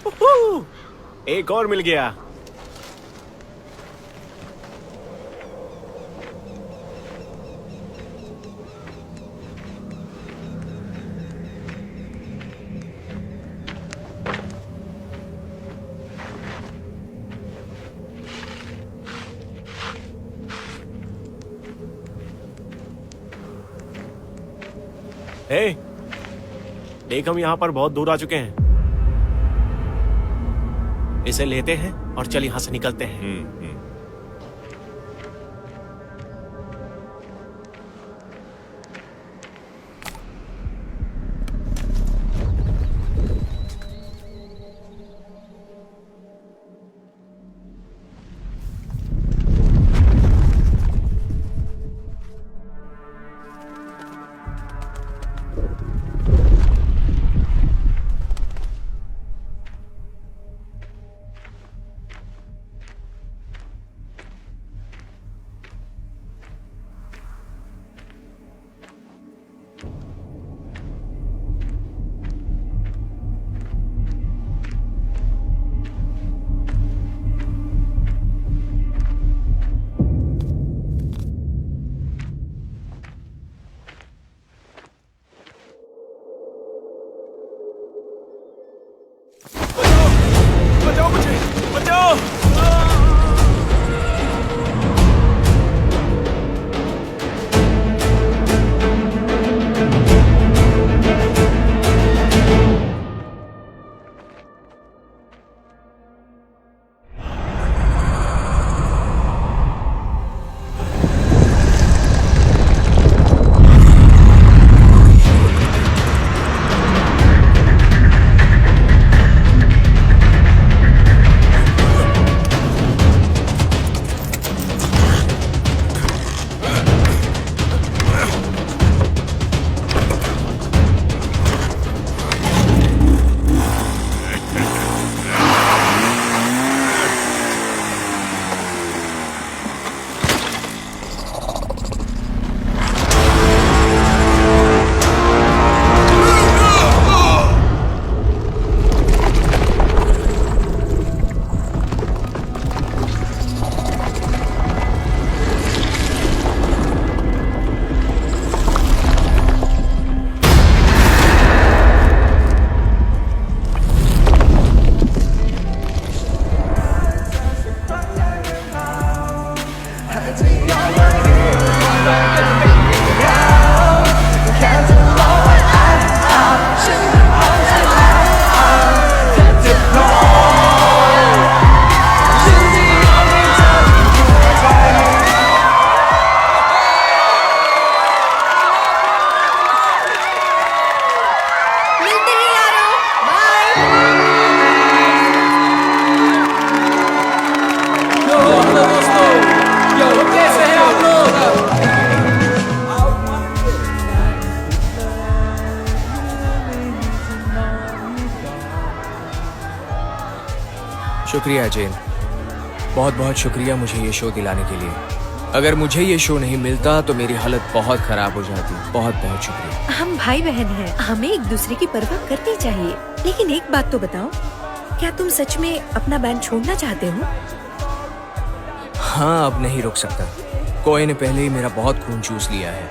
उहू, एक और मिल गया। हे, देख हम यहाँ पर बहुत दूर आ चुके हैं। इसे लेते हैं और चल यहाँ से निकलते हैं। बचाओ मुझे, बचाओ। शुक्रिया जेन, बहुत बहुत शुक्रिया मुझे ये शो दिलाने के लिए। अगर मुझे ये शो नहीं मिलता तो मेरी हालत बहुत खराब हो जाती। बहुत बहुत शुक्रिया। हम भाई बहन हैं, हमें एक दूसरे की परवाह करनी चाहिए। लेकिन एक बात तो बताओ, क्या तुम सच में अपना बैंड छोड़ना चाहते हो? हाँ, अब नहीं रुक सकता। कोई ने पहले ही मेरा बहुत खून चूस लिया है।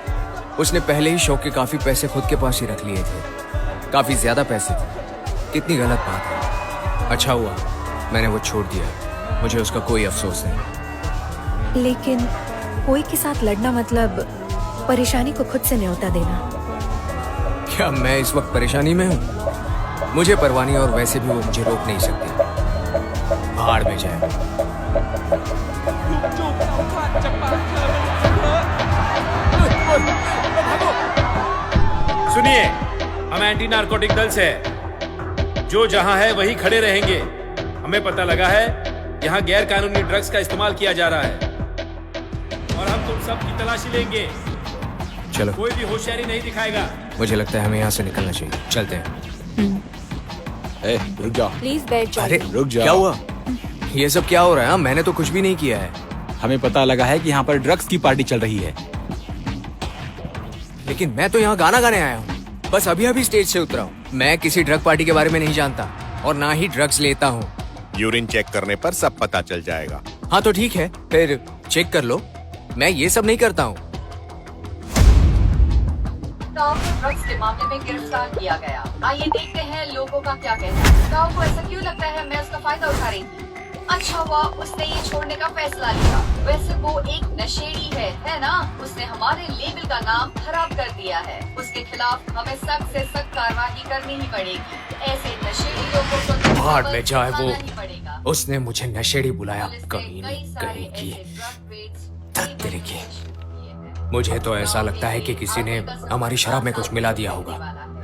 उसने पहले ही शो के काफी पैसे खुद के पास ही रख लिए थे। काफी ज्यादा पैसे थे। कितनी गलत बात है। अच्छा हुआ मैंने वो छोड़ दिया। मुझे उसका कोई अफसोस नहीं। लेकिन कोई के साथ लड़ना मतलब परेशानी को खुद से न्योता देना। क्या मैं इस वक्त परेशानी में हूँ? मुझे परवाह नहीं और वैसे भी वो मुझे रोक नहीं सकती। भाड़ में जाए। सुनिए, हम एंटी नारकोटिक दल से हैं। जो जहां है वहीं खड़े रहेंगे। हमें पता लगा है यहाँ गैर कानूनी ड्रग्स का इस्तेमाल किया जा रहा है और हम तुम सब की तलाशी लेंगे। चलो, कोई भी होशियारी नहीं दिखाएगा। मुझे लगता है हमें यहाँ से निकलना चाहिए। चलते हैं। रुक जाओ। प्लीज बैठ जाओ। अरे रुक जाओ। क्या हुआ? ये सब क्या हो रहा है? मैंने तो कुछ भी नहीं किया है। हमें पता लगा है कि यहाँ पर ड्रग्स की पार्टी चल रही है। लेकिन मैं तो यहाँ गाना गाने आया हूँ। बस अभी अभी स्टेज से उतरा हूँ। मैं किसी ड्रग पार्टी के बारे में नहीं जानता। और ना ही ड्रग्स लेता हूँ। यूरिन चेक करने पर सब पता चल जाएगा। हाँ तो ठीक है, फिर चेक कर लो। मैं ये सब नहीं करता हूँ। ताऊ को ड्रग्स के मामले में गिरफ्तार किया गया। आइए देखते हैं लोगों का क्या कहना है। ताऊ को ऐसा क्यों लगता है मैं उसका फायदा उठा रही थी? अच्छा हुआ उसने ये छोड़ने का फैसला लिया। वैसे वो एक नशेड़ी है ना? उसने हमारे लेबल का नाम खराब कर दिया है। उसके खिलाफ हमें सख्त से सख्त कार्रवाई करनी ही पड़ेगी। ऐसे नशेड़ी लोगों को भाड़ में जाए वो। ही पड़ेगा। उसने मुझे नशेड़ी बुलाया, पुलिस ने कमीनी कई सारे कहीं की। ऐसे ड्रग रेड्स धत तेरे की। मुझे तो ऐसा लगता है कि किसी ने हमारी शराब में कुछ मिला दिया होगा।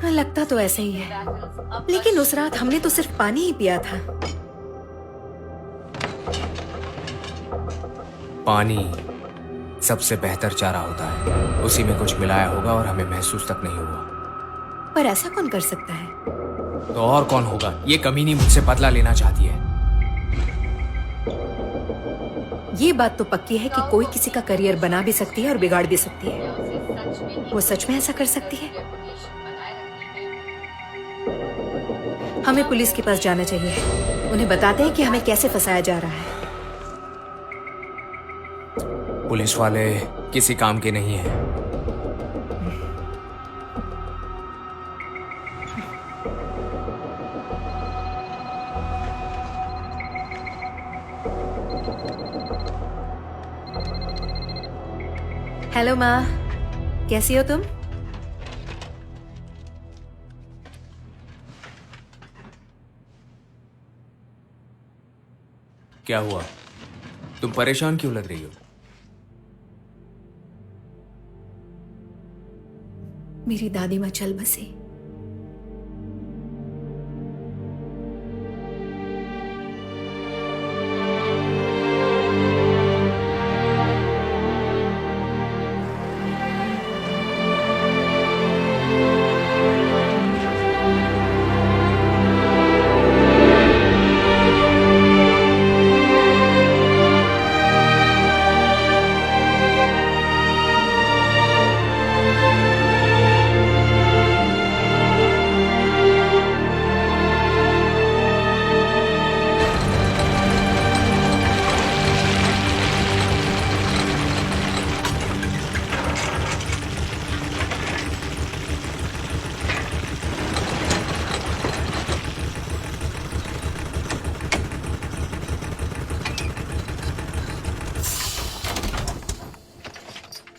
हाँ, लगता तो ऐसे ही है, लेकिन उस रात हमने तो सिर्फ पानी ही पिया था। पानी सबसे बेहतर चारा होता है। उसी में कुछ मिलाया होगा और हमें महसूस तक नहीं हुआ। पर ऐसा कौन कर सकता है? तो और कौन होगा? ये कमीनी मुझसे बदला लेना चाहती है। ये बात तो पक्की है कि कोई किसी का करियर बना भी सकती है और बिगाड़ भी सकती है। वो सच में ऐसा कर सकती है? हमें पुलिस के पास जाना चाहिए। उन्हें बताते हैं कि हमें कैसे फंसाया जा रहा है। पुलिस वाले किसी काम के नहीं हैं। हेलो माँ, कैसी हो तुम? क्या हुआ? तुम परेशान क्यों लग रही हो? मेरी दादी माँ चल बसी।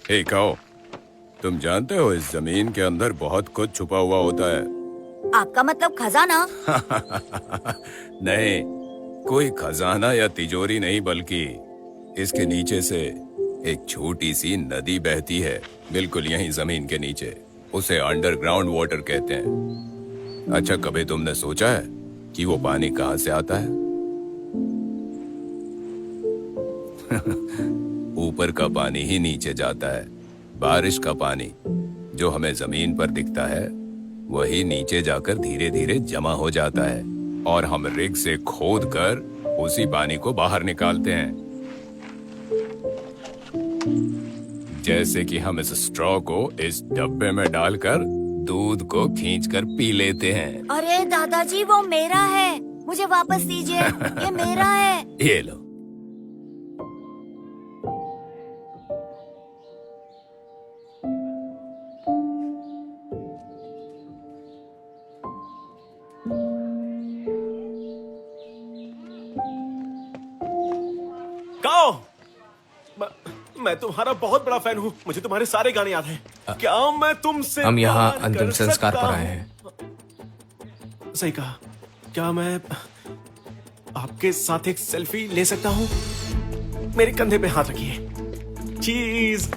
हे काओ, तुम जानते हो इस जमीन के अंदर बहुत कुछ छुपा हुआ होता है। आपका मतलब खजाना? नहीं, कोई खजाना या तिजोरी नहीं, बल्कि इसके नीचे से एक छोटी सी नदी बहती है, बिल्कुल यहीं जमीन के नीचे। उसे अंडरग्राउंड वाटर कहते हैं। अच्छा, कभी तुमने सोचा है कि वो पानी कहाँ से आता है? ऊपर का पानी ही नीचे जाता है। बारिश का पानी जो हमें जमीन पर दिखता है वही नीचे जाकर धीरे धीरे जमा हो जाता है और हम रिग से खोद कर उसी पानी को बाहर निकालते हैं। जैसे कि हम इस स्ट्रॉ को इस डब्बे में डालकर दूध को खींचकर पी लेते हैं। अरे दादाजी, वो मेरा है, मुझे वापस दीजिए। ये मेरा है। ये लो। गाओ, मैं तुम्हारा बहुत बड़ा फैन हूँ। मुझे तुम्हारे सारे गाने याद हैं। क्या मैं तुमसे हम यहाँ प्यार अंतिम कर संस्कार सकता पर आए हूँ? हैं। सही कहा। क्या मैं आपके साथ एक सेल्फी ले सकता हूँ? मेरे कंधे पे हाथ रखिए। चीज।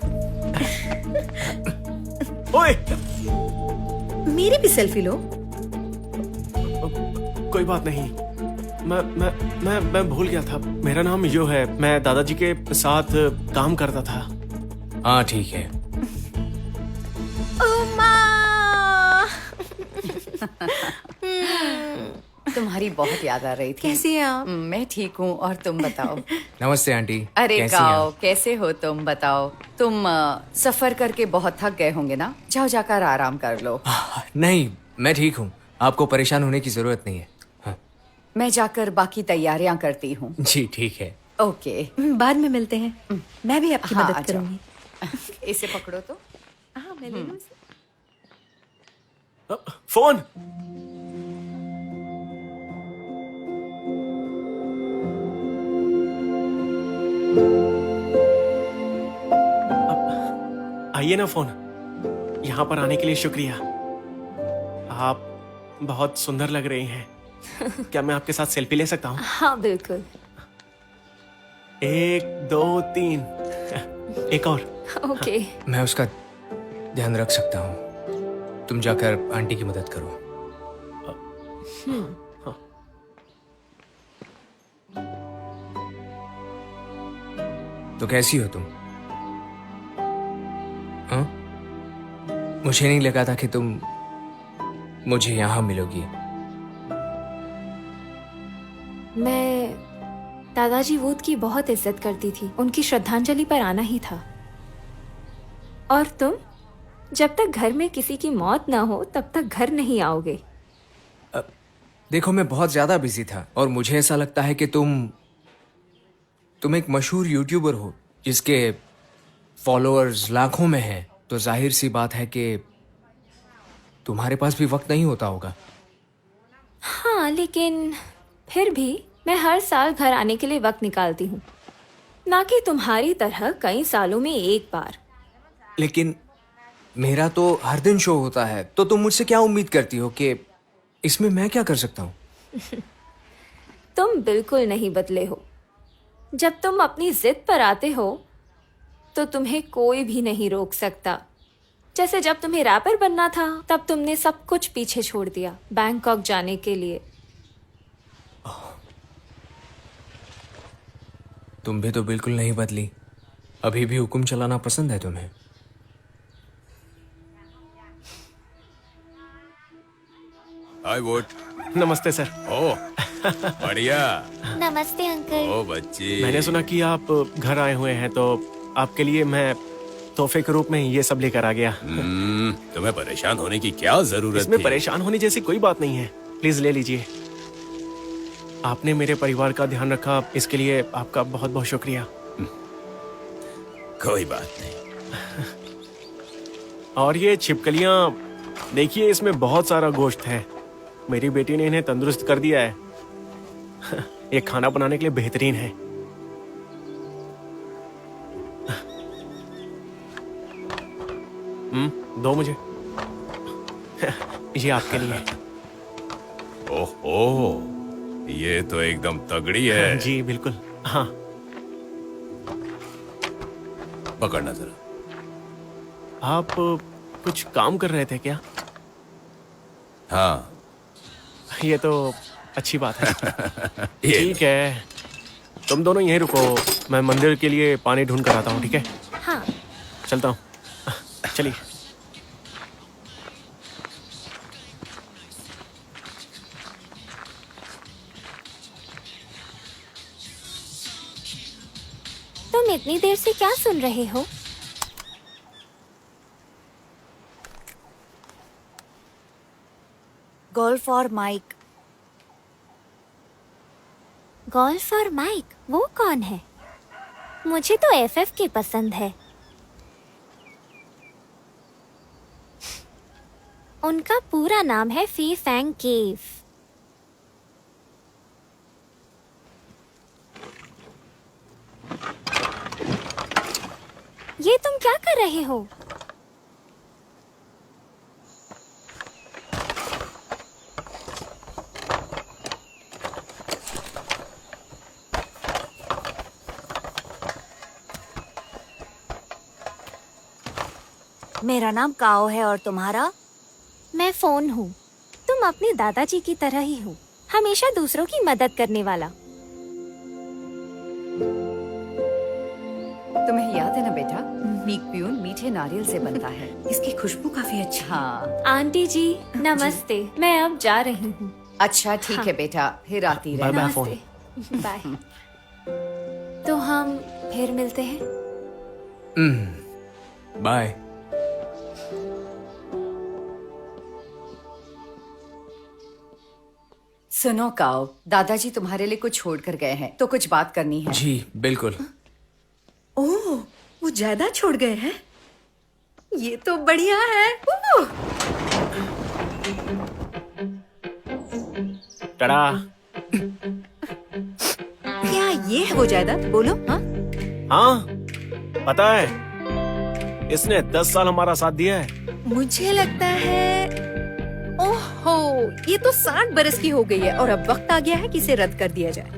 ओए, मेरी भी सेल्फी लो। कोई बात नहीं। मैं भूल गया था। मेरा नाम यो है। मैं दादाजी के साथ काम करता था। हाँ ठीक है। तुम्हारी बहुत याद आ रही थी। कैसी हैं आप? मैं ठीक हूँ, और तुम बताओ? नमस्ते आंटी। अरे कैसी हैं काओ, आप? कैसे हो तुम? बताओ। तुम सफर करके बहुत थक गए होंगे ना? जाओ जाकर आराम कर लो। नहीं, मैं ठीक हूँ। आपको परेशान होने की जरूरत नहीं है। हाँ। मैं जाकर बाकी तैयारियां करती हूँ। जी ठीक है। ओके। बाद में मिलते हैं। मैं भी आपकी हाँ, मदद आ जाओ। करूंगी। इसे पकड़ो तो। हाँ, मैं ले लूं इसे। फोन। आइए ना फोन। यहाँ पर आने के लिए शुक्रिया। आप बहुत सुंदर लग रही हैं। क्या मैं आपके साथ सेल्फी ले सकता हूँ? हाँ बिल्कुल। 1 2 3। एक और। ओके। मैं उसका ध्यान रख सकता हूँ। तुम जाकर आंटी की मदद करो। तो कैसी हो तुम? हाँ? मुझे नहीं लगा था कि तुम मुझे यहां मिलोगी। मैं दादाजी वूड की बहुत इज्जत करती थी। उनकी श्रद्धांजलि पर आना ही था। और तुम जब तक घर में किसी की मौत ना हो तब तक घर नहीं आओगे। देखो मैं बहुत ज्यादा बिजी था और मुझे ऐसा लगता है कि तुम एक मशहूर यूट्यूबर हो जिसके फॉलोअर्स लाखों में हैं, तो जाहिर सी बात है कि तुम्हारे पास भी वक्त नहीं होता होगा। हाँ लेकिन फिर भी मैं हर साल घर आने के लिए वक्त निकालती हूँ, ना कि तुम्हारी तरह कई सालों में एक बार। लेकिन मेरा तो हर दिन शो होता है, तो तुम मुझसे क्या उम्मीद करती हो कि इसमें मैं क्या कर सकता हूँ? तुम बिल्कुल नहीं बदले हो। जब तुम अपनी जिद पर आते हो तो तुम्हें कोई भी नहीं रोक सकता। जैसे जब तुम्हें रैपर बनना था तब तुमने सब कुछ पीछे छोड़ दिया बैंकॉक जाने के लिए। तुम भी तो बिल्कुल नहीं बदली। अभी भी हुक्म चलाना पसंद है तुम्हें। हाय वोट। नमस्ते सर। ओ बढ़िया। नमस्ते अंकल। ओ बच्ची। मैंने सुना कि आप घर आए हुए हैं, तो आपके लिए मैं तोहफे के रूप में ये सब लेकर आ गया। तुम्हें परेशान होने की क्या जरूरत इसमें थी? परेशान होने जैसी कोई बात नहीं है। प्लीज ले लीजिए। आपने मेरे परिवार का ध्यान रखा, इसके लिए आपका बहुत बहुत शुक्रिया। कोई बात नहीं। और ये छिपकलियां देखिए, इसमें बहुत सारा गोश्त है। मेरी बेटी ने इन्हें तंदुरुस्त कर दिया है। ये खाना बनाने के लिए बेहतरीन है। दो मुझे। ये आपके लिए। ओहो, ये तो एकदम तगड़ी है। जी बिल्कुल। हाँ, पकड़ना जरा। आप कुछ काम कर रहे थे क्या? हाँ। ये तो अच्छी बात है। ये ठीक है, तुम दोनों यहीं रुको, मैं मंदिर के लिए पानी ढूंढ कर आता हूँ। ठीक है, हाँ। चलता हूँ। चलिए। तुम इतनी देर से क्या सुन रहे हो? गोल्फ और माइक। गोल्फ और माइक, वो कौन है? मुझे तो एफएफ की पसंद है। उनका पूरा नाम है फी फैंग केव। ये तुम क्या कर रहे हो? मेरा नाम काओ है और तुम्हारा? मैं फोन हूँ। तुम अपने दादाजी की तरह ही हो, हमेशा दूसरों की मदद करने वाला। तुम्हें याद है ना बेटा, मीक प्यून मीठे नारियल से बनता है। इसकी खुशबू काफी अच्छी है। हाँ। आंटी जी नमस्ते। मैं अब जा रही हूँ। अच्छा ठीक है बेटा, फिर आती बाय रहना। Bye phone. बाय। तो हम फिर मिलते हैं। बाय। सुनो काओ, दादाजी तुम्हारे लिए कुछ छोड़ कर गए हैं, तो कुछ बात करनी है। जी बिल्कुल। ओह, वो जायदाद छोड़ गए हैं? ये तो बढ़िया है। ओह, टड़ा। क्या ये है वो जायदाद? बोलो। हाँ, हाँ, पता है, इसने 10 साल हमारा साथ दिया है। मुझे लगता है ओहो, ये तो 60 बरस की हो गई है और अब वक्त आ गया है कि इसे रद्द कर दिया जाए।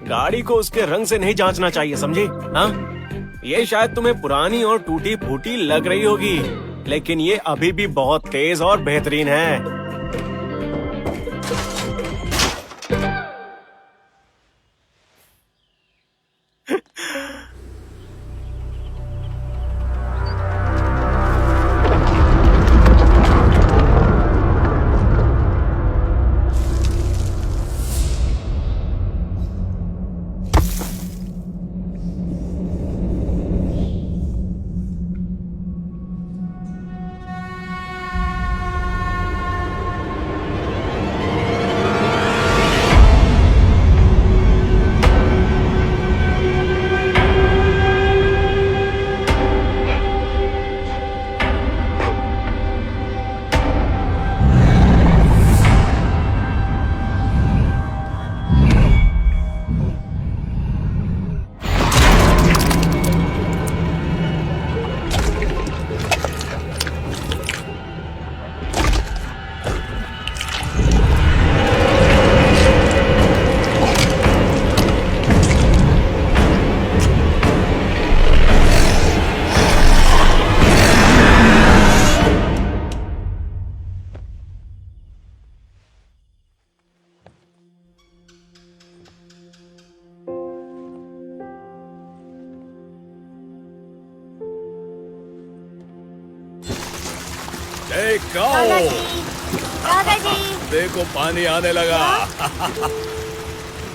गाड़ी को उसके रंग से नहीं जांचना चाहिए, समझी? हाँ, ये शायद तुम्हें पुरानी और टूटी फूटी लग रही होगी, लेकिन ये अभी भी बहुत तेज और बेहतरीन है। दादाजी, देखो पानी आने लगा।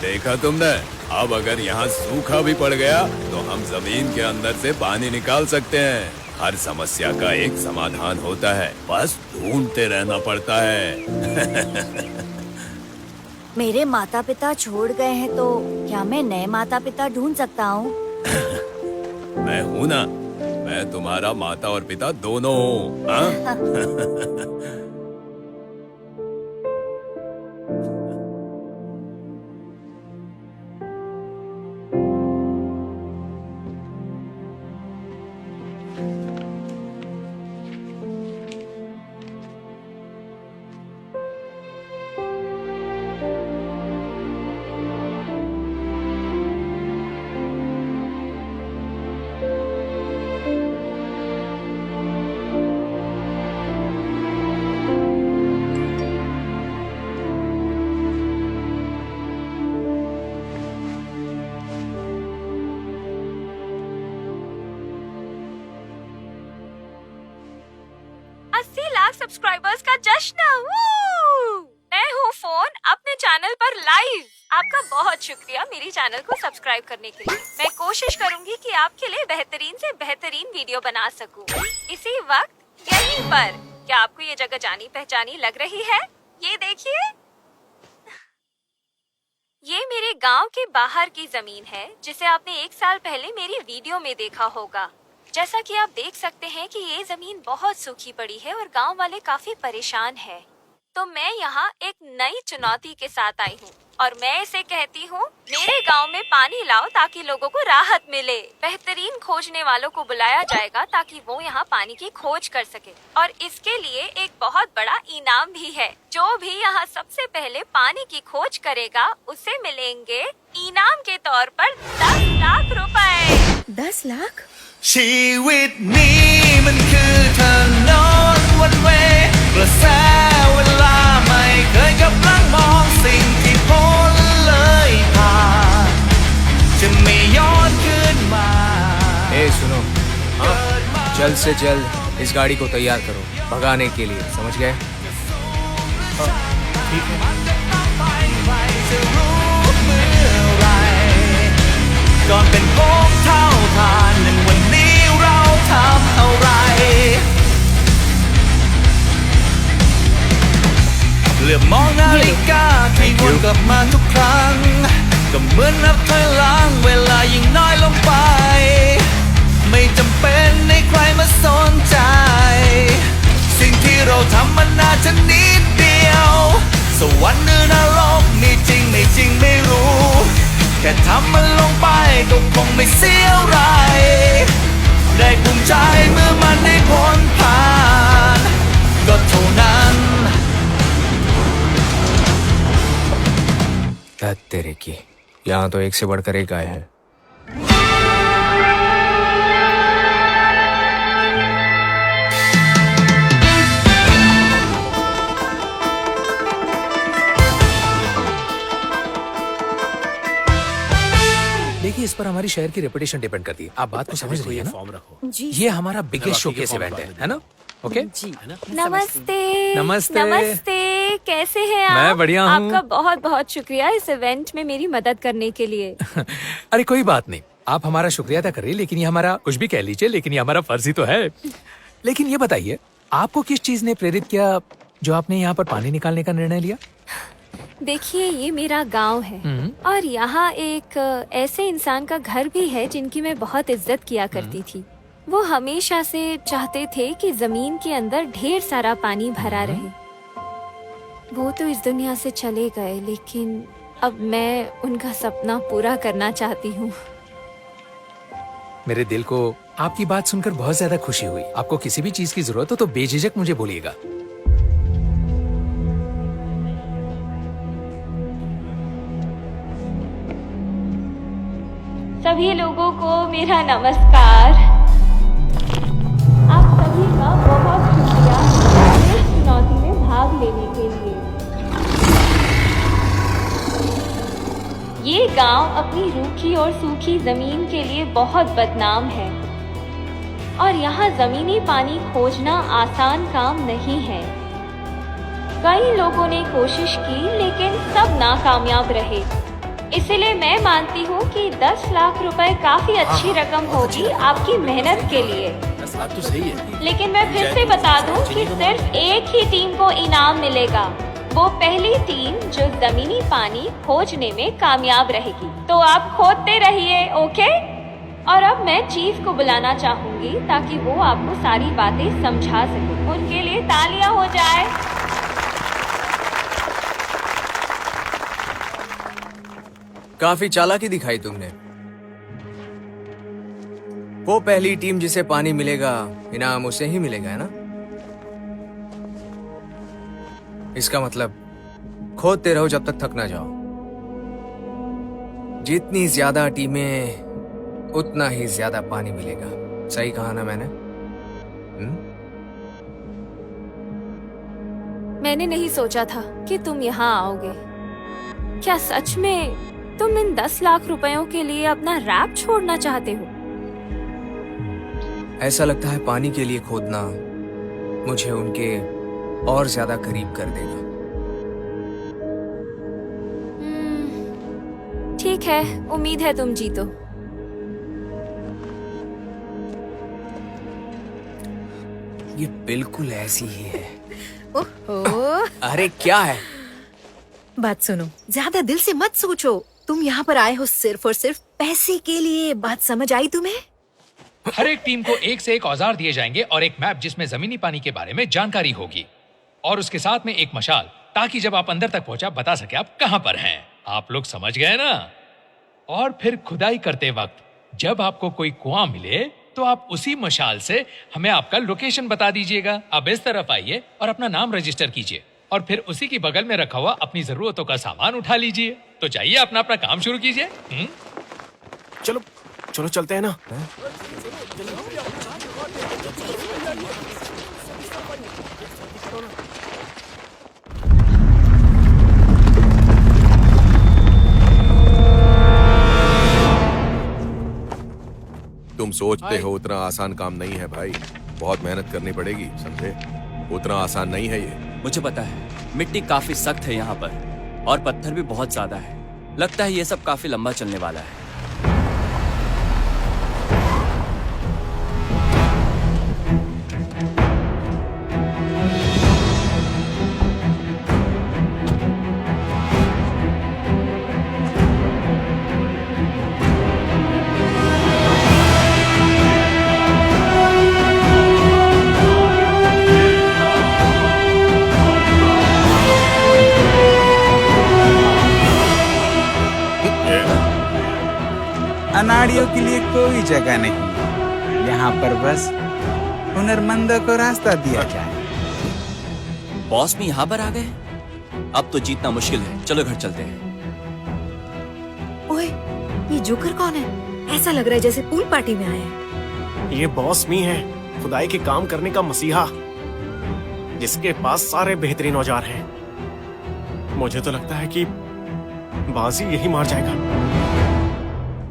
देखा तुमने? अब अगर यहाँ सूखा भी पड़ गया तो हम जमीन के अंदर से पानी निकाल सकते हैं। हर समस्या का एक समाधान होता है, बस ढूंढते रहना पड़ता है। मेरे माता पिता छोड़ गए हैं तो क्या मैं नए माता पिता ढूंढ सकता हूँ? मैं हूँ ना, मैं तुम्हारा माता और पिता दोनों हूँ। हाँ? सब्सक्राइबर्स का जश्न। मैं हूँ फोन अपने चैनल पर लाइव। आपका बहुत शुक्रिया मेरी चैनल को सब्सक्राइब करने के लिए। मैं कोशिश करूंगी कि आपके लिए बेहतरीन से बेहतरीन वीडियो बना सकूं। इसी वक्त यहीं पर। क्या आपको ये जगह जानी पहचानी लग रही है? ये देखिए, ये मेरे गांव के बाहर की जमीन है जिसे आपने 1 साल पहले मेरी वीडियो में देखा होगा। जैसा कि आप देख सकते हैं कि ये जमीन बहुत सूखी पड़ी है और गांव वाले काफी परेशान हैं। तो मैं यहाँ एक नई चुनौती के साथ आई हूँ और मैं इसे कहती हूँ, मेरे गांव में पानी लाओ ताकि लोगों को राहत मिले। बेहतरीन खोजने वालों को बुलाया जाएगा ताकि वो यहाँ पानी की खोज कर सके और इसके लिए एक बहुत बड़ा इनाम भी है। जो भी यहाँ सबसे पहले पानी की खोज करेगा उसे मिलेंगे इनाम के तौर पर 10 लाख रुपए। 10 लाख? ชีวิตนี้มันคือถนนวันเวกระแสเวลาไม่เคยกำลังมองสิ่งที่พ้นเลยผ่านจะไม่ย้อนคืนมา ए सुनो, जल्द से जल्द इस गाड़ी को तैयार करो भगाने के लिए, समझ गए? ठीक है। ก่อนเป็นโค้งเท่าทานนั้นวันนี้เราทำอะไร เหลือบมองนาฬิกาที่วนกลับมาทุกครั้งก็เหมือนนับถอยหลังเวลายิ่งน้อยลงไปไม่จำเป็นให้ใครมาสนใจสิ่งที่เราทำมันน่าจะนิดเดียวสวรรค์หรือนรกนี่จริงไม่จริงไม่รู้แค่ทำมันลงไปก็คงไม่เสียอะไรได้ภูมิใจเมื่อมันได้พ้นผ่านก็เท่านั้น तेरे की यहाँ तो एक से बढ़कर एक आए हैं। देखिए इस पर हमारी शहर की रेपुटेशन डिपेंड करती है। आप बात को समझ रही है ना? फॉर्म रखो। ये हमारा बिगेस्ट शोकेस इवेंट है ना? ओके नमस्ते नमस्ते। नमस्ते, कैसे हैं आप? मैं बढ़िया हूँ। आपका बहुत बहुत शुक्रिया इस इवेंट में मेरी मदद करने के लिए। अरे कोई बात नहीं, आप हमारा शुक्रिया अदा करिए, लेकिन ये हमारा कुछ भी कह लीजिए, लेकिन ये हमारा फर्ज ही तो है। लेकिन ये बताइए आपको किस चीज ने प्रेरित किया जो आपने यहाँ पर पानी निकालने का निर्णय लिया? देखिए ये मेरा गांव है और यहाँ एक ऐसे इंसान का घर भी है जिनकी मैं बहुत इज्जत किया करती थी। वो हमेशा से चाहते थे कि जमीन के अंदर ढेर सारा पानी भरा रहे। वो तो इस दुनिया से चले गए, लेकिन अब मैं उनका सपना पूरा करना चाहती हूँ। मेरे दिल को आपकी बात सुनकर बहुत ज्यादा खुशी हुई। आपको किसी भी चीज की जरूरत हो तो बेझिझक मुझे बोलिएगा। सभी लोगों को मेरा नमस्कार। आप सभी का बहुत शुक्रिया इस चुनौती में भाग लेने के लिए। ये गांव अपनी रूखी और सूखी जमीन के लिए बहुत बदनाम है और यहाँ जमीनी पानी खोजना आसान काम नहीं है। कई लोगों ने कोशिश की लेकिन सब नाकामयाब रहे। इसलिए मैं मानती हूँ कि 10 लाख रुपए काफी अच्छी रकम होगी आपकी मेहनत के लिए। बात तो सही है। लेकिन मैं फिर से बता दूं कि सिर्फ एक ही टीम को इनाम मिलेगा। वो पहली टीम जो जमीनी पानी खोजने में कामयाब रहेगी। तो आप खोदते रहिए, ओके? और अब मैं चीफ को बुलाना चाहूंगी ताकि वो आपको सारी बातें समझा सके। उनके लिए तालियां हो जाए। काफी चालाकी दिखाई तुमने। वो पहली टीम जिसे पानी मिलेगा इनाम उसे ही मिलेगा, है ना? इसका मतलब खोदते रहो जब तक थक ना जाओ। जितनी ज्यादा टीमें उतना ही ज्यादा पानी मिलेगा। सही कहा ना मैंने? मैंने नहीं सोचा था कि तुम यहाँ आओगे। क्या सच में तुम इन 10 लाख रुपयों के लिए अपना रैप छोड़ना चाहते हो? ऐसा लगता है पानी के लिए खोदना मुझे उनके और ज्यादा करीब कर देगा। ठीक है, उम्मीद है तुम जीतो। ये बिल्कुल ऐसी ही है। ओहो, अरे क्या है? बात सुनो, ज्यादा दिल से मत सोचो। तुम यहाँ पर आए हो सिर्फ और सिर्फ पैसे के लिए। बात समझ आई तुम्हें? हर एक टीम को एक से एक औजार दिए जाएंगे और एक मैप जिसमें जमीनी पानी के बारे में जानकारी होगी और उसके साथ में एक मशाल, ताकि जब आप अंदर तक पहुंचा बता सके आप कहां पर हैं। आप लोग समझ गए ना? और फिर खुदाई करते वक्त जब आपको कोई कुआं मिले तो आप उसी मशाल से हमें आपका लोकेशन बता दीजिएगा। अब इस तरफ आइए और अपना नाम रजिस्टर कीजिए और फिर उसी की बगल में रखा हुआ अपनी जरूरतों का सामान उठा लीजिए। तो जाइए अपना अपना काम शुरू कीजिए। चलो चलो चलते हैं ना। तुम सोचते हो उतना आसान काम नहीं है भाई। बहुत मेहनत करनी पड़ेगी, समझे? उतना आसान नहीं है ये। मुझे पता है, मिट्टी काफी सख्त है यहाँ पर और पत्थर भी बहुत ज्यादा है। लगता है ये सब काफी लंबा चलने वाला है। अनाड़ियों के लिए कोई जगह नहीं। यहाँ पर बस हुनरमंदों को रास्ता दिया जाए। बॉस भी यहाँ पर आ गए? अब तो जीतना मुश्किल है, चलो घर चलते हैं। ओए, ये जोकर कौन है? ऐसा लग रहा है जैसे पूल पार्टी में आए हैं। ये बॉस मी है, खुदाई के काम करने का मसीहा, जिसके पास सारे बेहतरीन औजार हैं। मुझे तो लगता है कि बाजी यही मार जाएगा।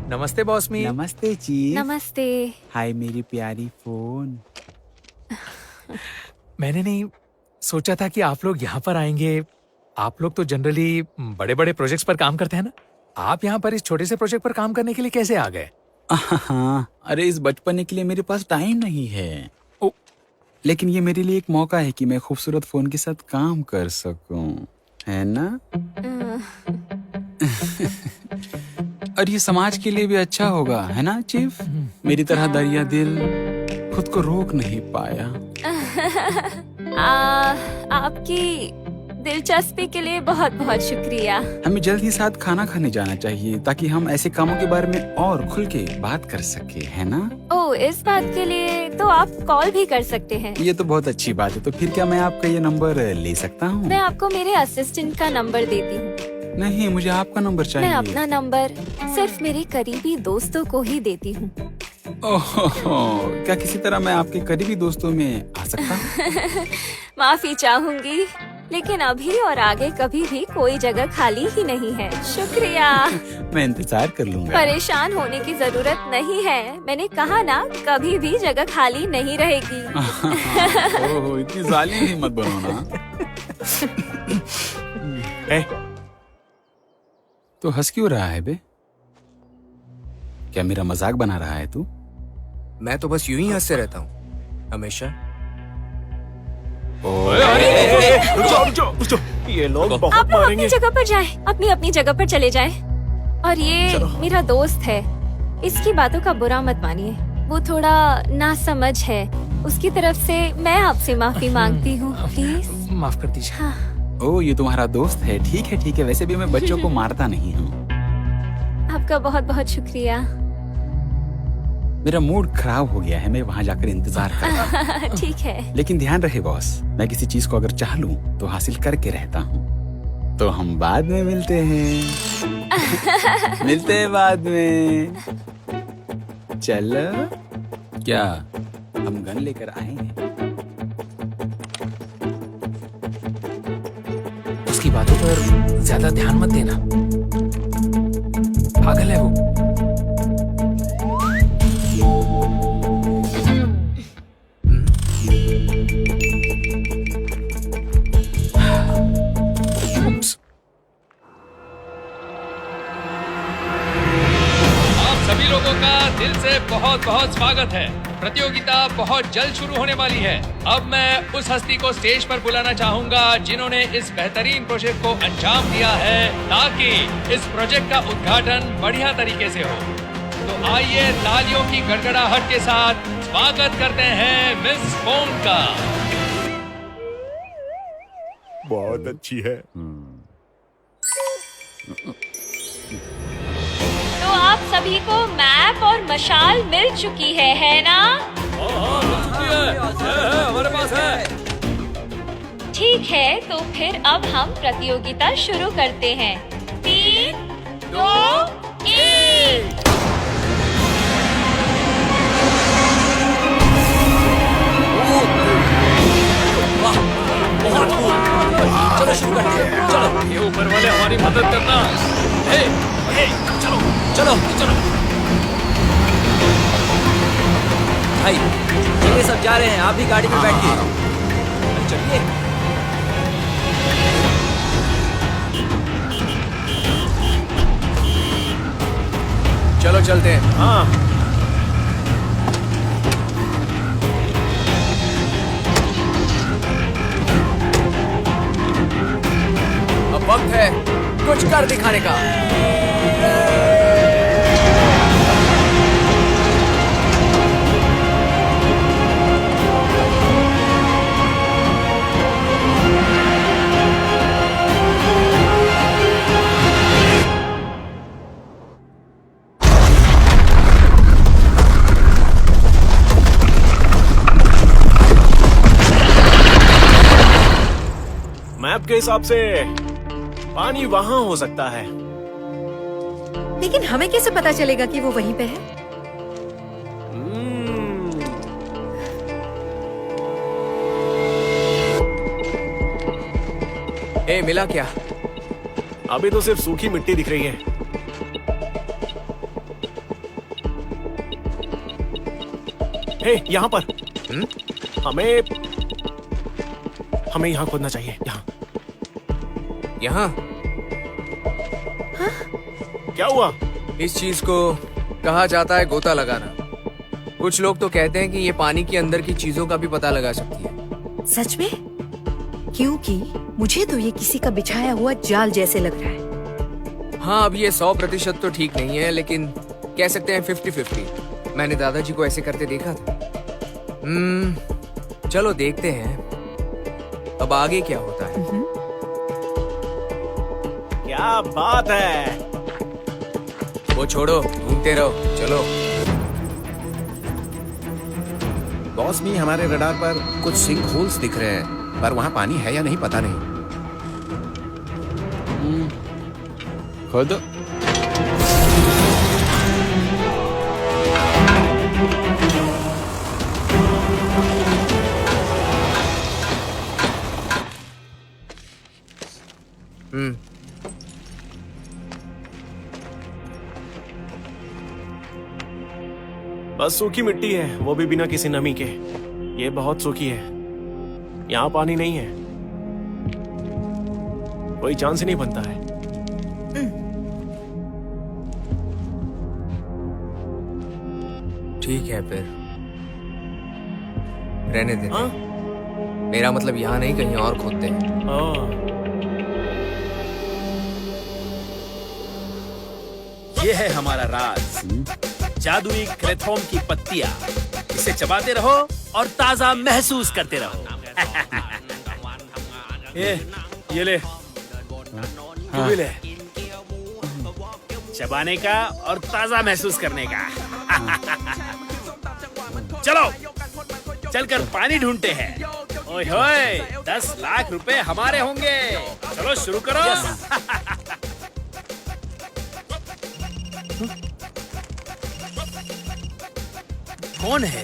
नमस्ते बॉस मी। नमस्ते चीफ। नमस्ते। हाय मेरी प्यारी फोन। मैंने नहीं सोचा था कि आप लोग यहाँ पर आएंगे। आप लोग तो जनरली बड़े बड़े प्रोजेक्ट्स पर काम करते हैं ना, आप यहाँ पर इस छोटे से प्रोजेक्ट पर काम करने के लिए कैसे आ गए? हाँ, अरे इस बचपने के लिए मेरे पास टाइम नहीं है। लेकिन ये मेरे लिए एक मौका है कि मैं खूबसूरत फोन के साथ काम कर सकूं, है ना? और ये समाज के लिए भी अच्छा होगा, है ना चीफ? मेरी तरह दरिया दिल खुद को रोक नहीं पाया। आपकी दिलचस्पी के लिए बहुत बहुत शुक्रिया। हमें जल्द ही साथ खाना खाने जाना चाहिए ताकि हम ऐसे कामों के बारे में और खुल के बात कर सके, है ना? ओह, इस बात के लिए तो आप कॉल भी कर सकते हैं। ये तो बहुत अच्छी बात है। तो फिर क्या मैं आपका ये नंबर ले सकता हूँ? मैं आपको मेरे असिस्टेंट का नंबर देती हूँ। नहीं, मुझे आपका नंबर चाहिए। मैं अपना नंबर सिर्फ मेरे करीबी दोस्तों को ही देती हूँ। ओह, क्या किसी तरह मैं आपके करीबी दोस्तों में आ सकता हूँ? माफी चाहूंगी, लेकिन अभी और आगे कभी भी कोई जगह खाली ही नहीं है। शुक्रिया। मैं इंतजार कर लूंगा। परेशान होने की जरूरत नहीं है, मैंने कहा ना, कभी भी जगह खाली नहीं रहेगी। ओह, इतनी जालिम ही मत बनो ना। तो हंस क्यों रहा है बे? क्या मेरा मजाक बना रहा है तू? मैं तो बस यूं ही हंसते रहता हूँ हमेशा। रुको, ये लोग बहुत आप लोग मारेंगे। अपनी जगह पर जाएं, अपनी अपनी जगह पर चले जाएं। और ये मेरा दोस्त है, इसकी बातों का बुरा मत मानिए, वो थोड़ा नासमझ है। उसकी तरफ से मैं आपसे माफी मांगती हूँ, प्लीज माफ कर दीजिए। हाँ। ओह, ये तुम्हारा दोस्त है। ठीक है ठीक है, वैसे भी मैं बच्चों को मारता नहीं हूँ। आपका बहुत बहुत शुक्रिया। मेरा मूड खराब हो गया है, मैं वहाँ जाकर इंतजार कर रहा हूँ। ठीक है। लेकिन ध्यान रहे बॉस, मैं किसी चीज को अगर चाह लूं तो हासिल करके रहता हूँ। तो हम बाद में मिलते हैं। मिलते हैं बाद में। चलो, क्या हम गन लेकर आए हैं? उसकी बातों पर ज्यादा ध्यान मत देना, पागल है वो। सभी लोगों का दिल से बहुत बहुत स्वागत है। प्रतियोगिता बहुत जल्द शुरू होने वाली है। अब मैं उस हस्ती को स्टेज पर बुलाना चाहूंगा जिन्होंने इस बेहतरीन प्रोजेक्ट को अंजाम दिया है ताकि इस प्रोजेक्ट का उद्घाटन बढ़िया तरीके से हो। तो आइए तालियों की गड़गड़ाहट के साथ स्वागत करते हैं मिस फोन का। बहुत अच्छी है। तो आप सभी को मैप और मशाल मिल चुकी है ना? हमारे पास है। ठीक है, तो फिर अब हम प्रतियोगिता शुरू करते हैं। 3, 2, 1। चलो शुरू करते हैं। चलो, ये ऊपर वाले हमारी मदद करना। चलो चलो चलो भाई, ये सब जा रहे हैं, आप भी गाड़ी में बैठिए। चलिए। चलो चलते हैं। हाँ, अब वक्त है कुछ कर दिखाने का। मैप के हिसाब से पानी वहां हो सकता है। लेकिन हमें कैसे पता चलेगा कि वो वहीं पे है? ए, मिला क्या? अभी तो सिर्फ सूखी मिट्टी दिख रही है। हे, यहाँ पर। हमें यहाँ खोदना चाहिए। यहाँ? क्या हुआ? इस चीज को कहा जाता है गोता लगाना। कुछ लोग तो कहते हैं कि ये पानी के अंदर की चीजों का भी पता लगा सकती है। सच में? क्योंकि मुझे तो ये किसी का बिछाया हुआ जाल जैसे लग रहा है। हाँ, अब ये 100% तो ठीक नहीं है, लेकिन कह सकते हैं 50-50। मैंने दादाजी को ऐसे करते देखा था। चलो देखते हैं अब आगे क्या होता है। क्या बात है। वो छोड़ो, ढूंढते रहो, चलो। बॉस भी हमारे रडार पर कुछ सिंक होल्स दिख रहे हैं, पर वहाँ पानी है या नहीं पता नहीं। खोदो। बस सूखी मिट्टी है, वो भी बिना किसी नमी के। ये बहुत सूखी है, यहाँ पानी नहीं है। कोई चांस ही नहीं बनता है। ठीक है फिर रहने दे। मेरा मतलब यहाँ नहीं, कहीं और खोदते हैं। ये है हमारा राज, जादुई क्रेथोम की पत्तियां। इसे चबाते रहो और ताजा महसूस करते रहो। ये ले, तू भी ले। चबाने का और ताजा महसूस करने का। चलो चलकर पानी ढूंढते हैं। ओए होए, 10 लाख रुपए हमारे होंगे। चलो शुरू करो। कौन है?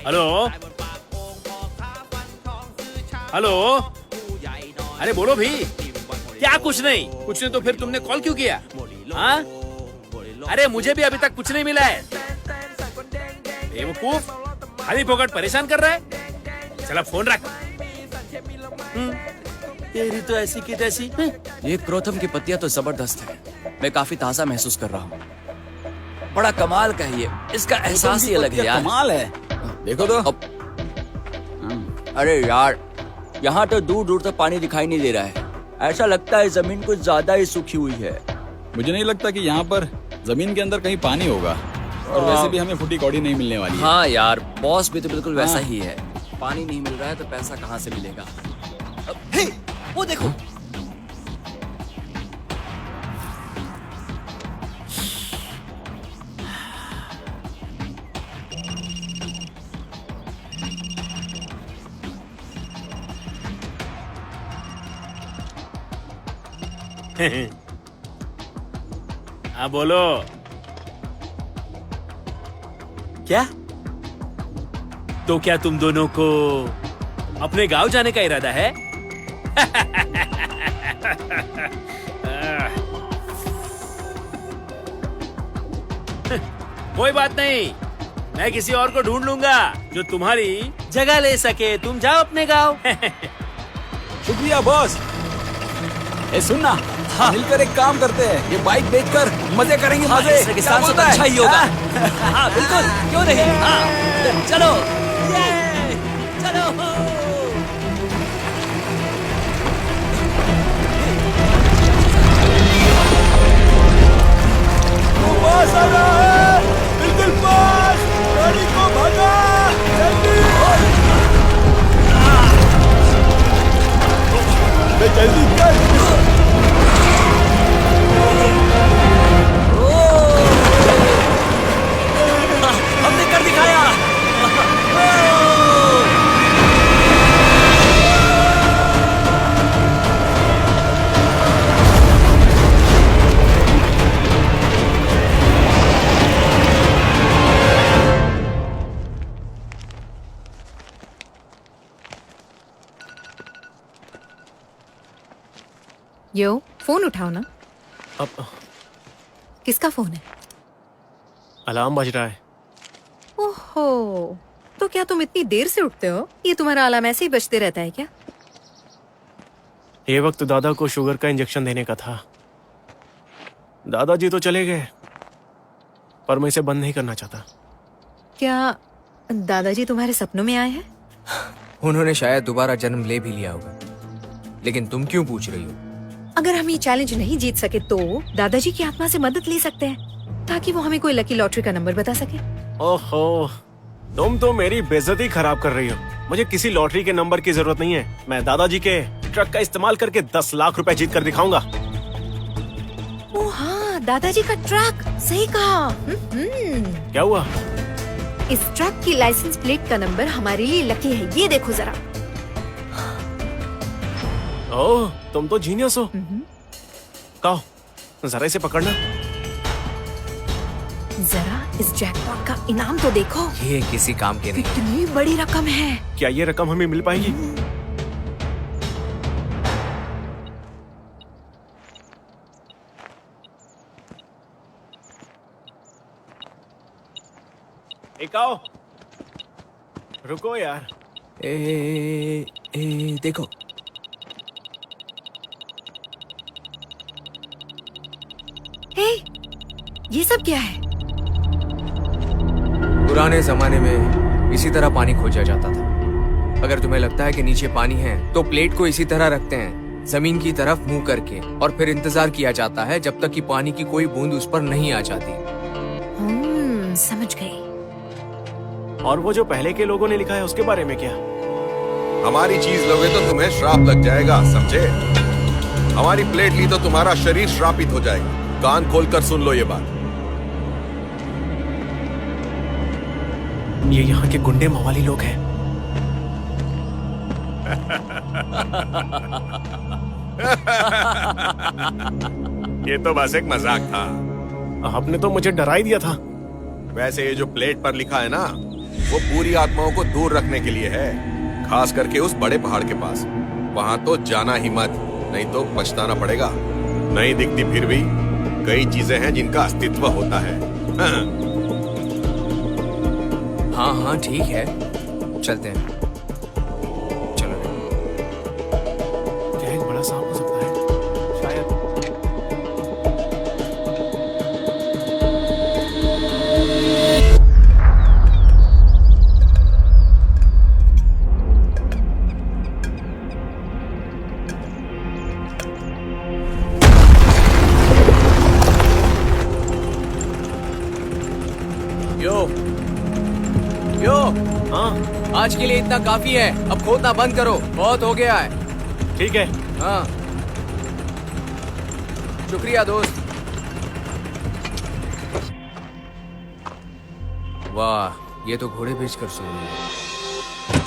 हेलो हेलो, अरे बोलो भी। क्या कुछ नहीं? कुछ नहीं तो फिर तुमने कॉल क्यों किया? हाँ? अरे मुझे भी अभी तक कुछ नहीं मिला है। बेवकूफ, खाली फोकट परेशान कर रहा है। चला फोन रख। तेरी तो ऐसी की तैसी। ये क्रोथम की पत्तियां तो जबरदस्त है। मैं काफी ताजा महसूस कर रहा हूँ। बड़ा कमाल का है ये, इसका एहसास ही अलग है यार। कमाल है, देखो तो। अरे यार, यहाँ तो दूर दूर तक पानी दिखाई नहीं दे रहा है। ऐसा लगता है जमीन कुछ ज्यादा ही सूखी हुई है। मुझे नहीं लगता कि यहाँ पर जमीन के अंदर कहीं पानी होगा, और वैसे भी हमें फूटी कौड़ी नहीं मिलने वाली है। हाँ यार, बॉस भी तो बिल्कुल वैसा ही है। पानी नहीं मिल रहा है तो पैसा कहाँ से मिलेगा? हे, वो देखो। हाँ बोलो। क्या? तो क्या तुम दोनों को अपने गांव जाने का इरादा है? कोई बात नहीं, मैं किसी और को ढूंढ लूंगा जो तुम्हारी जगह ले सके। तुम जाओ अपने गांव। शुक्रिया बॉस। ए सुनना, हाँ। मिलकर एक काम करते हैं, ये बाइक बेचकर मजे करेंगे। हाँ, मजे किसान से तो अच्छा ही होगा। हाँ बिल्कुल, क्यों नहीं। हाँ चलो, चलो। पास आ रहा है, बिल्कुल पास। गाड़ी को भगा, जल्दी। जल्दी कर। हमने कर दिखाया। यो फोन उठाओ ना। अब किसका फोन है? अलार्म बज रहा है। ओहो, तो क्या तुम इतनी देर से उठते हो? ये तुम्हारा अलार्म ऐसे ही बजते रहता है क्या? ये वक्त दादा को शुगर का इंजेक्शन देने का था। दादाजी तो चले गए, पर मैं इसे बंद नहीं करना चाहता। क्या दादाजी तुम्हारे सपनों में आए हैं? उन्होंने शायद दोबारा जन्म ले भी लिया होगा, लेकिन तुम क्यों पूछ रही हो? अगर हम ये चैलेंज नहीं जीत सके तो दादाजी की आत्मा से मदद ले सकते हैं, ताकि वो हमें कोई लकी लॉटरी का नंबर बता सके। ओहो, तुम तो मेरी बेइज्जती खराब कर रही हो। मुझे किसी लॉटरी के नंबर की जरूरत नहीं है। मैं दादाजी के ट्रक का इस्तेमाल करके 10 लाख रुपए जीत कर दिखाऊंगा। ओ हाँ, दादाजी का ट्रक, सही कहा। क्या हुआ? इस ट्रक की लाइसेंस प्लेट का नंबर हमारे लिए लकी है, ये देखो जरा। ओह, तुम तो जीनियस हो। कहो, जरा इसे पकड़ना। जरा इस जैकपॉट का इनाम तो देखो। ये किसी काम के नहीं। कितनी बड़ी रकम है। क्या ये रकम हमें मिल पाएगी? एक आओ, रुको यार। देखो, हे, ये सब क्या है? पुराने जमाने में इसी तरह पानी खोजा जाता था। अगर तुम्हें लगता है कि नीचे पानी है, तो प्लेट को इसी तरह रखते हैं, जमीन की तरफ मुंह करके, और फिर इंतजार किया जाता है जब तक कि पानी की कोई बूंद उस पर नहीं आ जाती। समझ गई। और वो जो पहले के लोगों ने लिखा है उसके बारे में क्या? हमारी चीज लोगे तो तुम्हें श्राप लग जाएगा, समझे? हमारी प्लेट ली तो तुम्हारा शरीर श्रापित हो जाएगा। कान खोलकर सुन लो ये बात। ये यहाँ के गुंडे मवाली लोग हैं। ये तो बस एक मजाक था। आपने तो मुझे डरा ही दिया था। वैसे ये जो प्लेट पर लिखा है ना, वो पूरी आत्माओं को दूर रखने के लिए है, खास करके उस बड़े पहाड़ के पास। वहां तो जाना ही मत, नहीं तो पछताना पड़ेगा। नहीं दिखती फिर भी कई चीजें हैं जिनका अस्तित्व होता है। हाँ हाँ ठीक है, चलते हैं। चलो। क्या एक बड़ा सांप हो सकता है? शायद। यो, हाँ, आज के लिए इतना काफी है। अब खोदना बंद करो, बहुत हो गया है। ठीक है। हाँ, शुक्रिया दोस्त। वाह, ये तो घोड़े बेचकर सो रही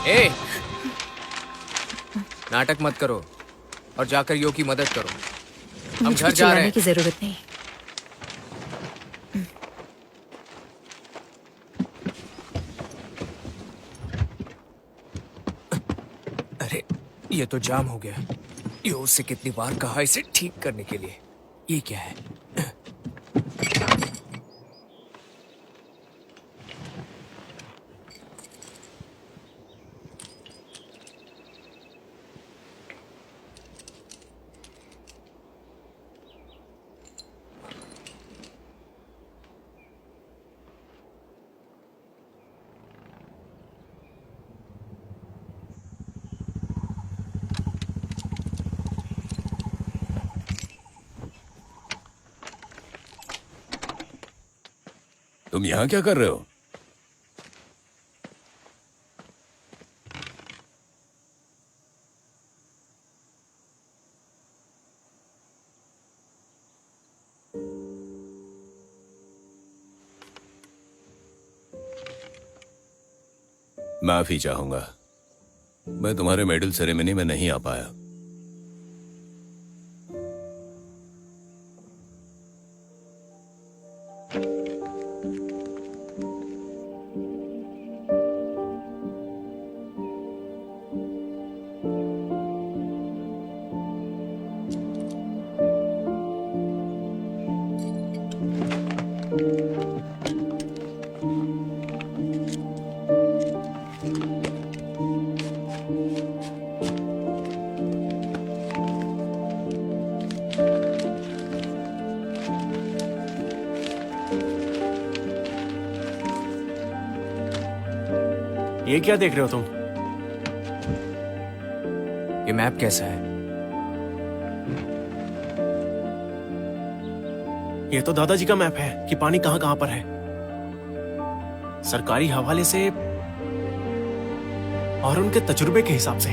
है। नाटक मत करो और जाकर यो की मदद करो। हम मुझको घर जा रहे चिल्लाने हैं। की जरूरत नहीं। अरे, ये तो जाम हो गया। यो उससे कितनी बार कहा इसे ठीक करने के लिए। ये क्या है? तुम यहाँ क्या कर रहे हो? माफी चाहूंगा, मैं तुम्हारे मेडल सेरेमनी में नहीं आ पाया। ये क्या देख रहे हो तुम? ये मैप कैसा है? ये तो दादाजी का मैप है कि पानी कहां कहां पर है। सरकारी हवाले से और उनके तजुर्बे के हिसाब से।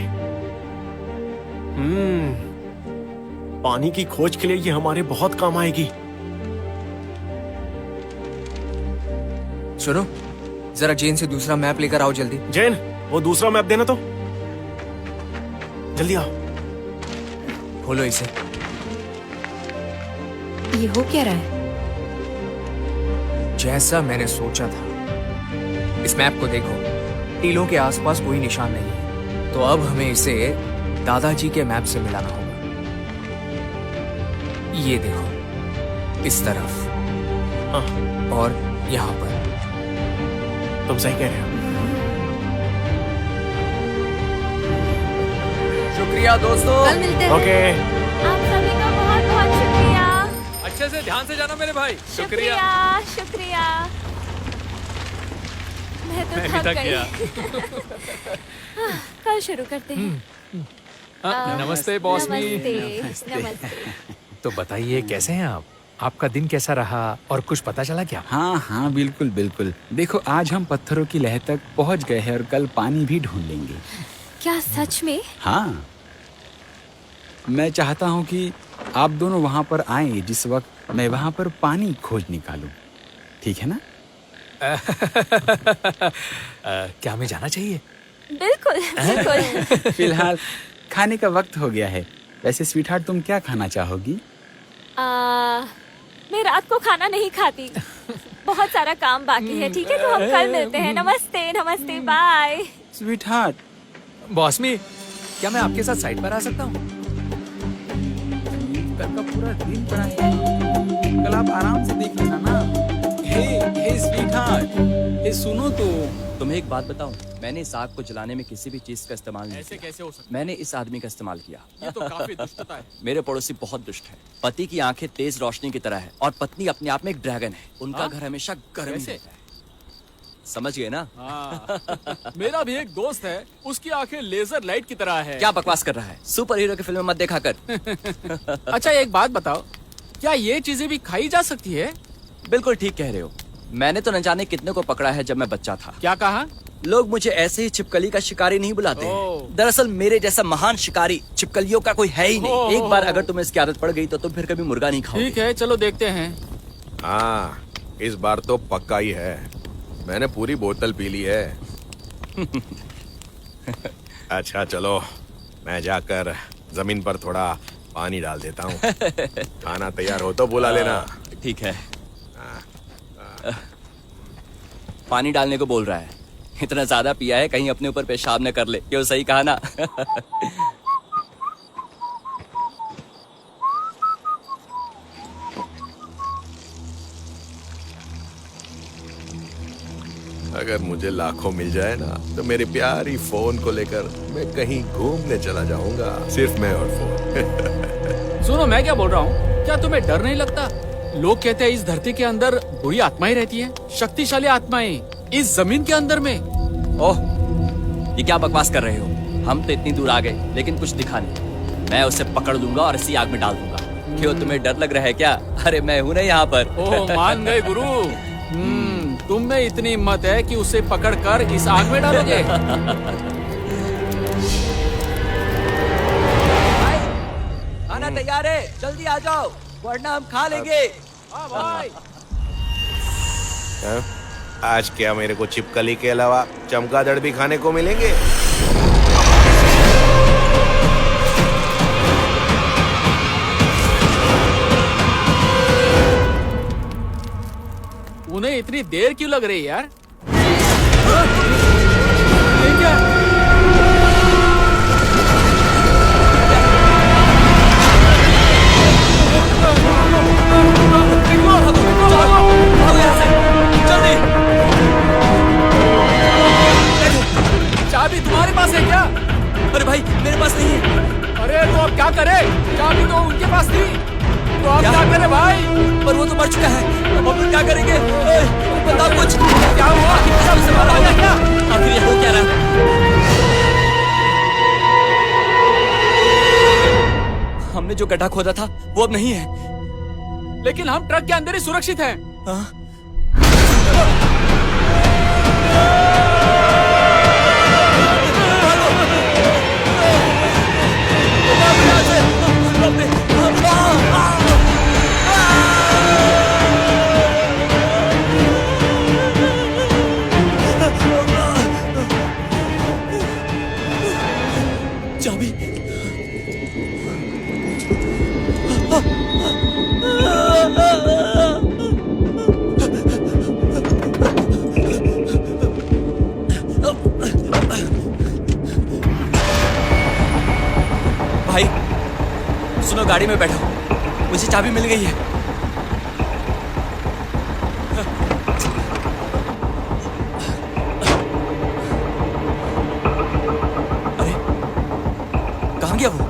पानी की खोज के लिए ये हमारे बहुत काम आएगी। सुनो, जरा जेन से दूसरा मैप लेकर आओ जल्दी। जेन, वो दूसरा मैप देना तो। जल्दी आओ। खोलो इसे। ये हो क्या रहा है? जैसा मैंने सोचा था। इस मैप को देखो, टीलों के आसपास कोई निशान नहीं है, तो अब हमें इसे दादाजी के मैप से मिलाना होगा। ये देखो, इस तरफ। हाँ। और यहाँ पर। तुम सही कह रहे हो। शुक्रिया दोस्तों। कल मिलते हैं। ओके। आप सभी का बहुत बहुत शुक्रिया। अच्छे से ध्यान से जाना मेरे भाई। शुक्रिया शुक्रिया। मैं तो थक गई। कल शुरू करते हैं। नमस्ते बॉस मी। नमस्ते नमस्ते। तो बताइए कैसे हैं आप? आपका दिन कैसा रहा और कुछ पता चला क्या? हाँ हाँ, बिल्कुल बिल्कुल। देखो, आज हम पत्थरों की लह तक पहुंच गए हैं और कल पानी भी ढूंढ लेंगे। क्या सच में? हाँ, मैं चाहता हूँ कि आप दोनों वहाँ पर आए जिस वक्त मैं वहाँ पर पानी खोज निकालूं। ठीक है ना? क्या हमें जाना चाहिए? बिल्कुल बिल्कुल। फिलहाल खाने का वक्त हो गया है। वैसे स्वीटहार्ट, तुम क्या खाना चाहोगी? मैं रात को खाना नहीं खाती। बहुत सारा काम बाकी है। ठीक है, तो हम कल मिलते हैं। नमस्ते नमस्ते, बाय। स्वीटहार्ट। बॉस मी, क्या मैं आपके साथ साइड पर आ सकता हूँ? कल का पूरा दिन पड़ा है, कल आप आराम से देख लेना ना। हे स्वीटहार्ट, हे सुनो तो। तुम्हें एक बात बताऊं, मैंने इस आग को जलाने में किसी भी चीज का इस्तेमाल नहीं किया। कैसे हो सकता? मैंने इस आदमी का इस्तेमाल किया। ये तो काफी दुष्टता है। मेरे पड़ोसी बहुत दुष्ट है। पति की आंखें तेज रोशनी की तरह है और पत्नी अपने आप में एक ड्रैगन है। उनका घर हमेशा गर्म ही रहता है। समझ गए ना? मेरा भी एक दोस्त है, उसकी आंखें लेजर लाइट की तरह है। क्या बकवास कर रहा है? सुपर हीरो की फिल्म मत देखा कर। अच्छा, एक बात बताओ, क्या ये चीजें भी खाई जा सकती है? बिल्कुल ठीक कह रहे हो। मैंने तो न जाने कितने को पकड़ा है जब मैं बच्चा था। क्या कहा? लोग मुझे ऐसे ही छिपकली का शिकारी नहीं बुलाते हैं। दरअसल मेरे जैसा महान शिकारी छिपकलियों का कोई है ही नहीं। एक बार अगर तुम्हें इसकी आदत पड़ गई तो तुम फिर कभी मुर्गा नहीं खाओगे। ठीक है, चलो देखते हैं। हाँ, इस बार तो पक्का ही है। मैंने पूरी बोतल पी ली है। अच्छा चलो, मैं जाकर जमीन पर थोड़ा पानी डाल देता हूँ। खाना तैयार हो तो बुला लेना। ठीक है। पानी डालने को बोल रहा है। इतना ज्यादा पिया है कहीं अपने ऊपर पेशाब न कर ले। क्यों, सही कहा ना? अगर मुझे लाखों मिल जाए ना, तो मेरी प्यारी फोन को लेकर मैं कहीं घूमने चला जाऊंगा। सिर्फ मैं और फोन। सुनो, मैं क्या बोल रहा हूँ, क्या तुम्हें डर नहीं लगता? लोग कहते हैं इस धरती के अंदर बुरी आत्माएं रहती हैं, शक्तिशाली आत्माएं इस जमीन के अंदर में। ओह, ये क्या बकवास कर रहे हो? हम तो इतनी दूर आ गए लेकिन कुछ दिखा नहीं। मैं उसे पकड़ लूंगा और इसी आग में डाल दूंगा। क्यों, तुम्हें डर लग रहा है क्या? अरे मैं हूं ना यहाँ पर। ओह, मान गए गुरु। तुम में इतनी हिम्मत है कि उसे पकड़कर इस आग में डालोगे? खाना तैयार है, जल्दी आ जाओ वरना हम खा लेंगे। हाँ भाई। आज क्या मेरे को छिपकली के अलावा चमगादड़ भी खाने को मिलेंगे? उन्हें इतनी देर क्यों लग रही है यार? ये क्या? चाबी तुम्हारे पास है क्या? भाई मेरे पास नहीं है। अरे तो अब क्या करे? चाबी तो उनके पास थी, तो अब क्या करे भाई? पर वो तो मर चुका है, अब हम क्या करेंगे? बताओ कुछ, क्या हुआ? सब सवाल हो गया क्या? आखिर ये हो क्या रहा? हमने जो गड्ढा खोदा था वो अब नहीं है, लेकिन हम ट्रक के अंदर ही सुरक्षित हैं। चाबी। भाई सुनो, गाड़ी में बैठो, मुझे चाबी मिल गई है। अरे कहाँ गया वो?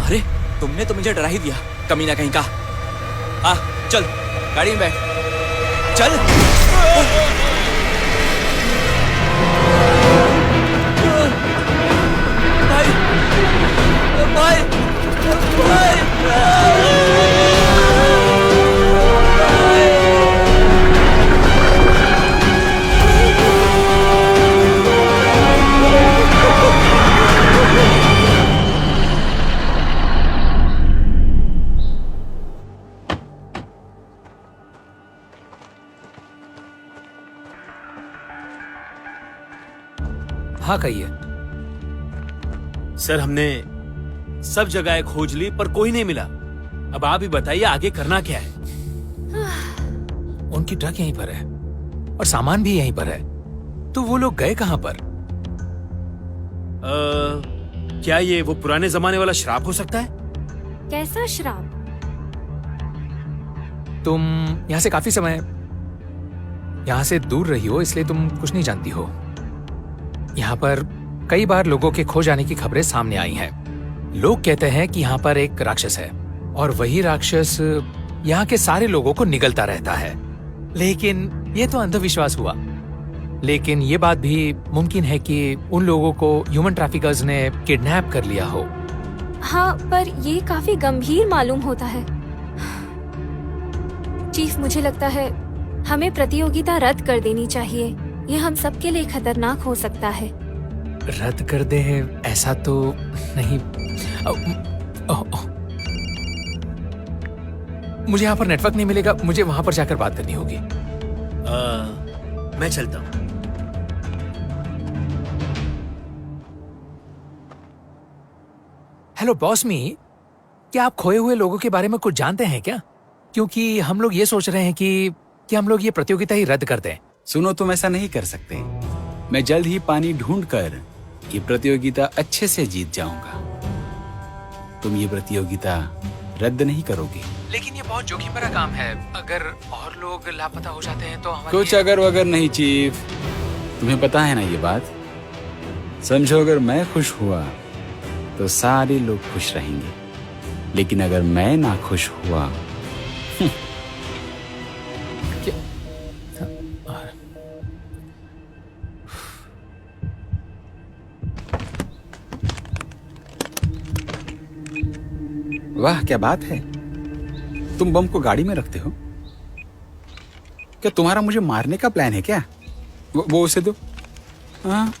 अरे तुमने तो मुझे डरा ही दिया, कमीना कहीं का। हाँ चल गाड़ी में बैठ, चल। हाँ कहिए। सर हमने सब जगह खोज ली पर कोई नहीं मिला। अब आप ही बताइए आगे करना क्या है? उनकी ट्रक यहीं पर है और सामान भी यहीं पर है, तो वो लोग गए कहां पर? क्या ये वो पुराने जमाने वाला श्राप हो सकता है? कैसा श्राप? तुम यहां से काफी समय यहां से दूर रही हो, इसलिए तुम कुछ नहीं जानती हो। यहाँ पर कई बार लोगों के खो जाने की खबरें सामने आई हैं। लोग कहते हैं कि यहाँ पर एक राक्षस है और वही राक्षस यहाँ के सारे लोगों को निगलता रहता है। लेकिन ये तो अंधविश्वास हुआ। लेकिन ये बात भी मुमकिन है कि उन लोगों को ह्यूमन ट्रैफिकर्स ने किडनैप कर लिया हो। हाँ, पर ये काफी गंभीर मालूम होता है। चीफ, मुझे लगता है हमें प्रतियोगिता रद्द कर देनी चाहिए। ये हम सबके लिए खतरनाक हो सकता है। रद्द कर दे ऐसा तो नहीं। मुझे यहाँ पर नेटवर्क नहीं मिलेगा, मुझे वहां पर जाकर बात करनी होगी। मैं चलता हूँ। हेलो बॉस मी, क्या आप खोए हुए लोगों के बारे में कुछ जानते हैं क्या? क्योंकि हम लोग ये सोच रहे हैं कि हम लोग ये प्रतियोगिता ही रद्द कर दें। सुनो, तुम ऐसा नहीं कर सकते। मैं जल्द ही पानी ढूंढकर ये प्रतियोगिता अच्छे से जीत जाऊंगा। तुम ये प्रतियोगिता रद्द नहीं करोगे। लेकिन ये बहुत जोखिम भरा काम है। अगर और लोग लापता हो जाते हैं तो हमारे कुछ अगर वगर नहीं चीफ, तुम्हें पता है ना ये बात। समझो, अगर मैं खुश हुआ तो सारे लोग खुश रहेंगे, लेकिन अगर मैं ना खुश हुआ वाह क्या बात है, तुम बम को गाड़ी में रखते हो क्या? तुम्हारा मुझे मारने का प्लान है क्या? वो उसे दो। हाँ,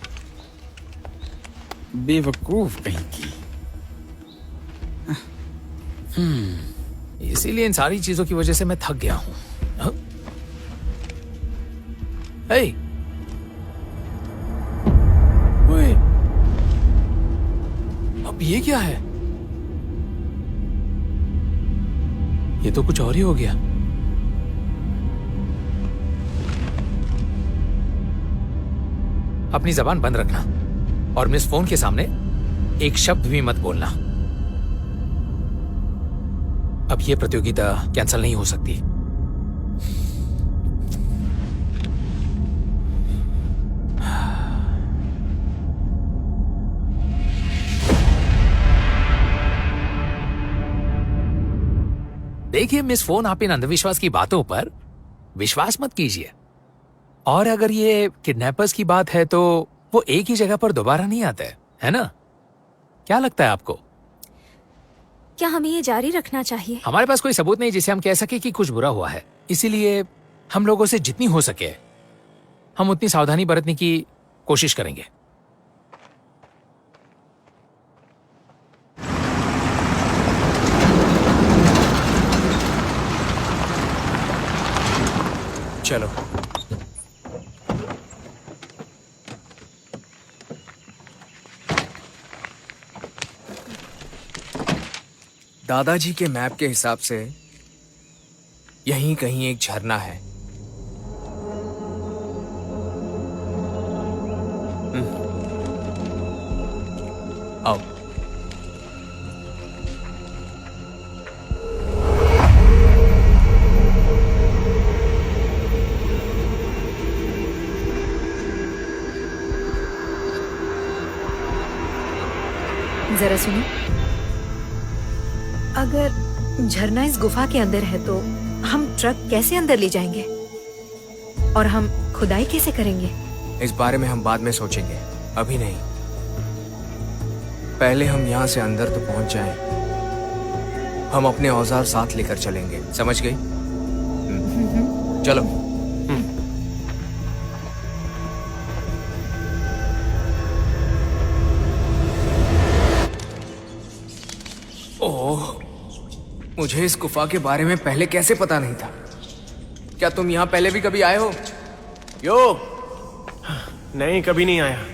बेवकूफ कहीं की। इसीलिए इन सारी चीजों की वजह से मैं थक गया हूँ। अब ये क्या है? ये तो कुछ और ही हो गया। अपनी जबान बंद रखना और मिस फोन के सामने एक शब्द भी मत बोलना। अब ये प्रतियोगिता कैंसिल नहीं हो सकती। देखिए मिस फोन, आप इन अंधविश्वास की बातों पर विश्वास मत कीजिए। और अगर ये किडनैपर्स की बात है तो वो एक ही जगह पर दोबारा नहीं आते, है ना? क्या लगता है आपको? क्या हमें ये जारी रखना चाहिए? हमारे पास कोई सबूत नहीं जिसे हम कह सके कि कुछ बुरा हुआ है, इसीलिए हम लोगों से जितनी हो सके हम उतनी सावधानी बरतने की कोशिश करेंगे। चलो। दादाजी के मैप के हिसाब से यहीं कहीं एक झरना है। आओ। जरा सुनो, अगर झरना इस गुफा के अंदर है तो हम ट्रक कैसे अंदर ले जाएंगे और हम खुदाई कैसे करेंगे? इस बारे में हम बाद में सोचेंगे, अभी नहीं। पहले हम यहाँ से अंदर तो पहुंच जाएं। हम अपने औजार साथ लेकर चलेंगे, समझ गई? चलो। ओह, मुझे इस गुफा के बारे में पहले कैसे पता नहीं था? क्या तुम यहाँ पहले भी कभी आए हो? यो, नहीं, कभी नहीं आया।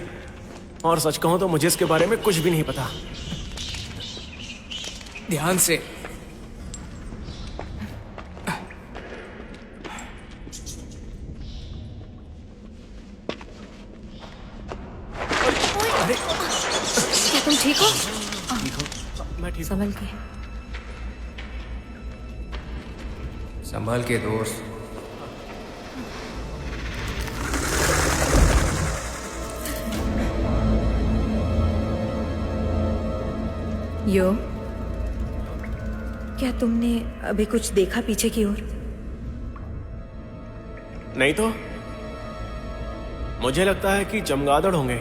और सच कहूं तो मुझे इसके बारे में कुछ भी नहीं पता। ध्यान से। क्या तुम ठीक हो? मैं ठीक संभल के। संभल के दोस्त। यो, क्या तुमने अभी कुछ देखा पीछे की ओर? नहीं तो मुझे लगता है कि चमगादड़ होंगे।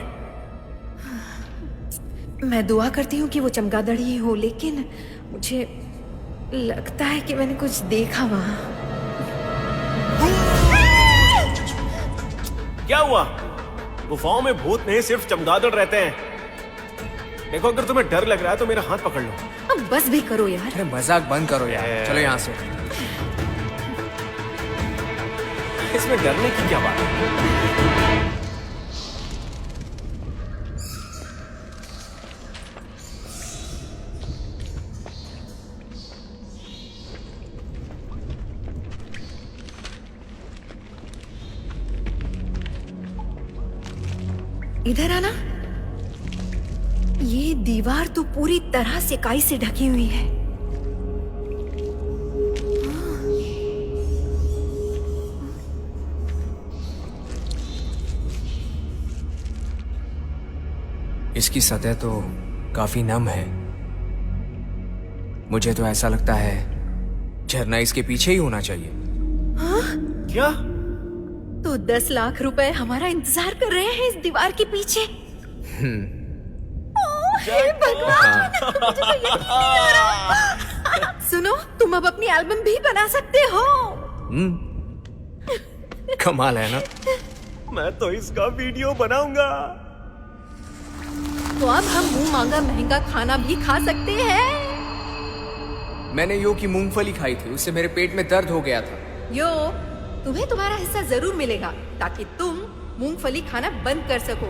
मैं दुआ करती हूँ कि वो चमगादड़ ही हो, लेकिन मुझे लगता है कि मैंने कुछ देखा वहां। क्या हुआ? गुफाओं में भूत नहीं, सिर्फ चमगादड़ रहते हैं। देखो, अगर तुम्हें डर लग रहा है तो मेरा हाथ पकड़ लो। अब बस भी करो यार। अरे मजाक बंद करो यार, चलो यहाँ से। इसमें डरने की क्या बात है? इधर आना। ये दीवार तो पूरी तरह से काई से ढकी हुई है। इसकी सतह तो काफी नम है। मुझे तो ऐसा लगता है झरना इसके पीछे ही होना चाहिए। हाँ? क्या? तो 10 लाख रुपए हमारा इंतजार कर रहे हैं इस दीवार के पीछे। हे भगवान, मुझे तो यकीन नहीं हो रहा। सुनो, तुम अब अपनी एल्बम भी बना सकते हो। कमाल है ना? मैं तो इसका वीडियो बनाऊंगा। तो अब हम मुंह मांगा महंगा खाना भी खा सकते हैं। मैंने यो की मूंगफली खाई थी, उससे मेरे पेट में दर्द हो गया था। यो, तुम्हें तुम्हारा हिस्सा जरूर मिलेगा ताकि तुम मूंगफली खाना बंद कर सको।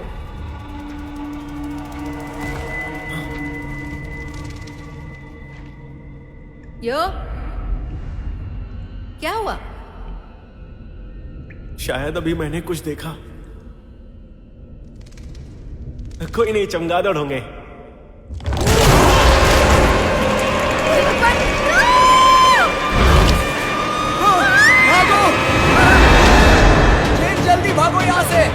यो, क्या हुआ? शायद अभी मैंने कुछ देखा। कोई नहीं, चमगादड़ होंगे। जल्दी भागो यहाँ से।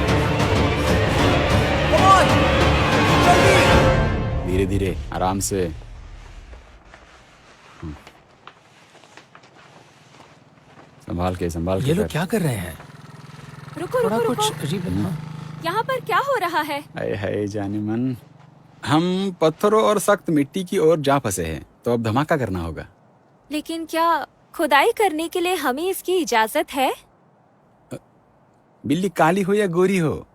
धीरे धीरे, आराम से। संभाल के ये लोग क्या कर रहे हैं? रुको थोड़ा रुको कुछ रुको। अजीब है। यहाँ पर क्या हो रहा है? हाय हाय जाने मन, हम पत्थरों और सख्त मिट्टी की ओर जा फंसे हैं, तो अब धमाका करना होगा। लेकिन क्या खुदाई करने के लिए हमें इसकी इजाजत है? बिल्ली काली हो या गोरी हो,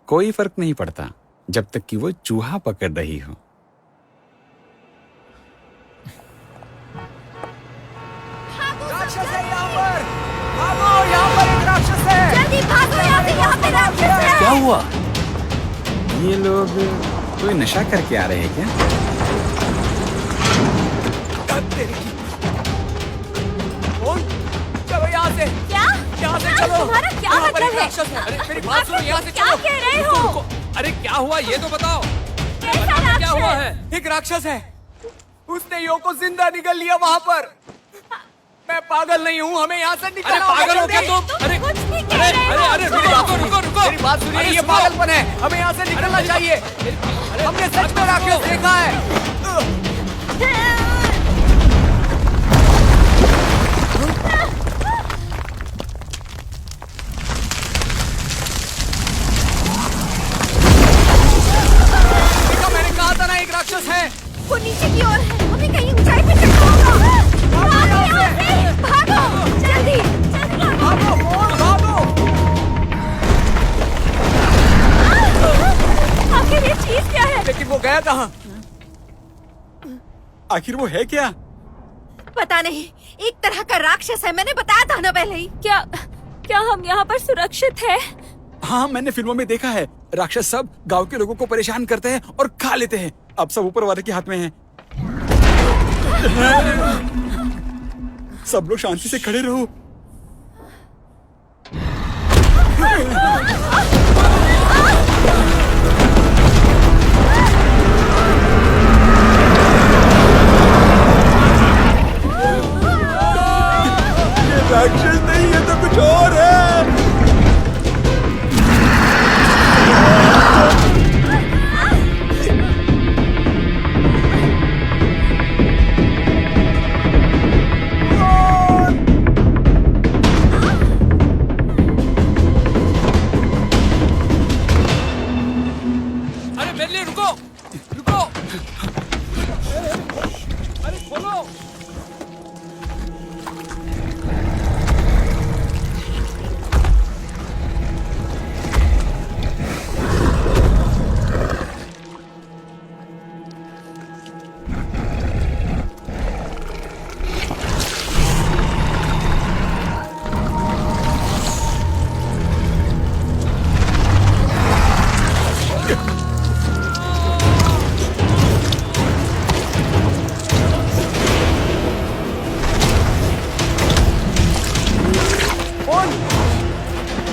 कोई फर्क नहीं पड़ता जब तक कि वो चूहा पकड़ रही हो। राक्षस है यहाँ पर! भागो, यहाँ पर एक राक्षस है! जल्दी भागो यहाँ से, यहाँ पे राक्षस है! क्या हुआ? ये लोग कोई नशा करके आ रहे हैं क्या? चलो यहाँ से! क्या? यहाँ से चलो! तुम्हारा क्या यहाँ पर मतलब एक है? राक्षस है! अरे मेरी बात सुनो, यहाँ से क्या चलो! कह रहे हो? अरे क्या हुआ ये तो बताओ। कैसा राक्षस? क्या हुआ है? एक राक्षस है, उसने यो को जिंदा निकल लिया वहाँ पर। मैं पागल नहीं हूँ, हमें यहाँ से अरे निकलना पागल हो क्या जल्दी। तुम? अरे कुछ नहीं कह अरे रहे अरे हो। अरे रुको रुको रुको। मेरी बात सुनिए, अरे ये सुनो। पागलपन है, हमें यहाँ से निकलना चाहिए। हमने सच में राक्षस देखा है। देखा, मैंने कहा था ना एक राक्षस है। वो नीचे की ओर है, हमें कहीं ऊंचाई पे चढ़ना होगा। भागो यहाँ से, भागो, जल्दी, जल्दी भागो। भागो! आखिर ये चीज क्या है? लेकिन वो गया कहाँ? आखिर वो है क्या? पता नहीं, एक तरह का राक्षस है, मैंने बताया था ना पहले ही। क्या क्या हम यहाँ पर सुरक्षित है? हाँ, मैंने फिल्मों में देखा है, राक्षस सब गांव के लोगों को परेशान करते हैं और खा लेते हैं। अब सब ऊपर वाले के हाथ में है। सब लोग शांति से खड़े रहो। ये राक्षस नहीं, ये तो कुछ और है। अरे बेली रुको रुको। अरे खोलो।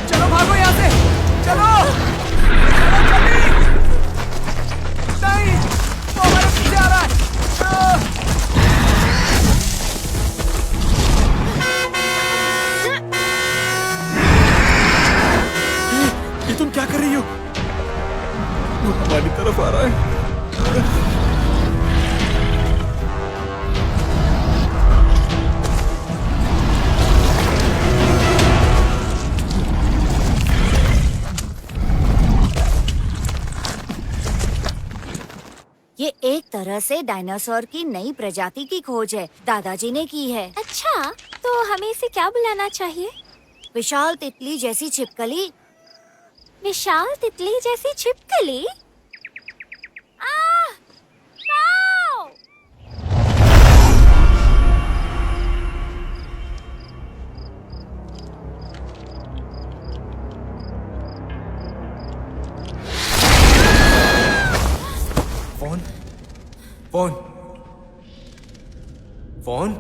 चलो भागो यहाँ से, चलो जल्दी। नहीं, वो हमारे पीछे आ रहा है। ये तुम क्या कर रही हो? वो हमारी तरफ आ रहा है। ये एक तरह से डायनासोर की नई प्रजाति की खोज है, दादाजी ने की है। अच्छा, तो हमें इसे क्या बुलाना चाहिए? विशाल तितली जैसी छिपकली। विशाल तितली जैसी छिपकली? काऊ! फोन फोन फोन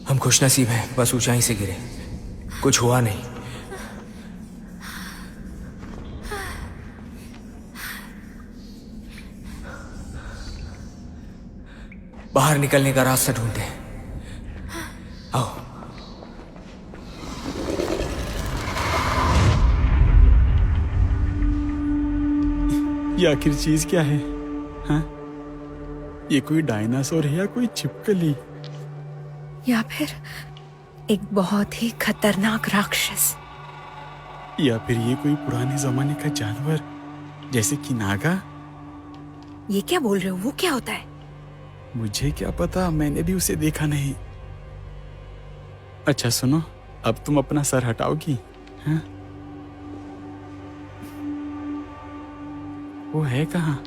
हम खुशनसीब हैं, बस ऊंचाई से गिरे, कुछ हुआ नहीं। बाहर निकलने का रास्ता ढूंढते हैं। आओ। ये आखिर चीज क्या है? हाँ? ये कोई डायनासोर है या कोई छिपकली? या फिर एक बहुत ही खतरनाक राक्षस? या फिर ये कोई पुराने जमाने का जानवर जैसे कि नागा? ये क्या बोल रहे हो? वो क्या होता है? मुझे क्या पता, मैंने भी उसे देखा नहीं। अच्छा सुनो, अब तुम अपना सर हटाओगी? हाँ? वो है कहाँ?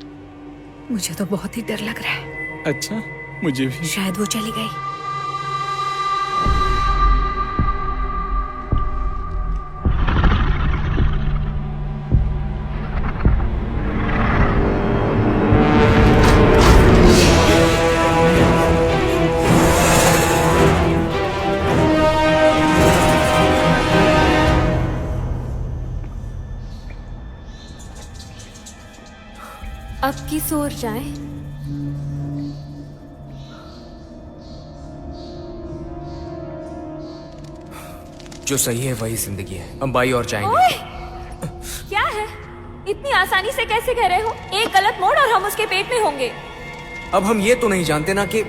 मुझे तो बहुत ही डर लग रहा है। अच्छा, मुझे भी। शायद वो चली गई। अब की सोर जाए। जो सही है वही जिंदगी है। अंबाई और जाएंगे। ओए! क्या है? इतनी आसानी से कैसे कह रहे हो? एक गलत मोड़ और हम उसके पेट में होंगे। अब हम ये तो नहीं जानते ना कि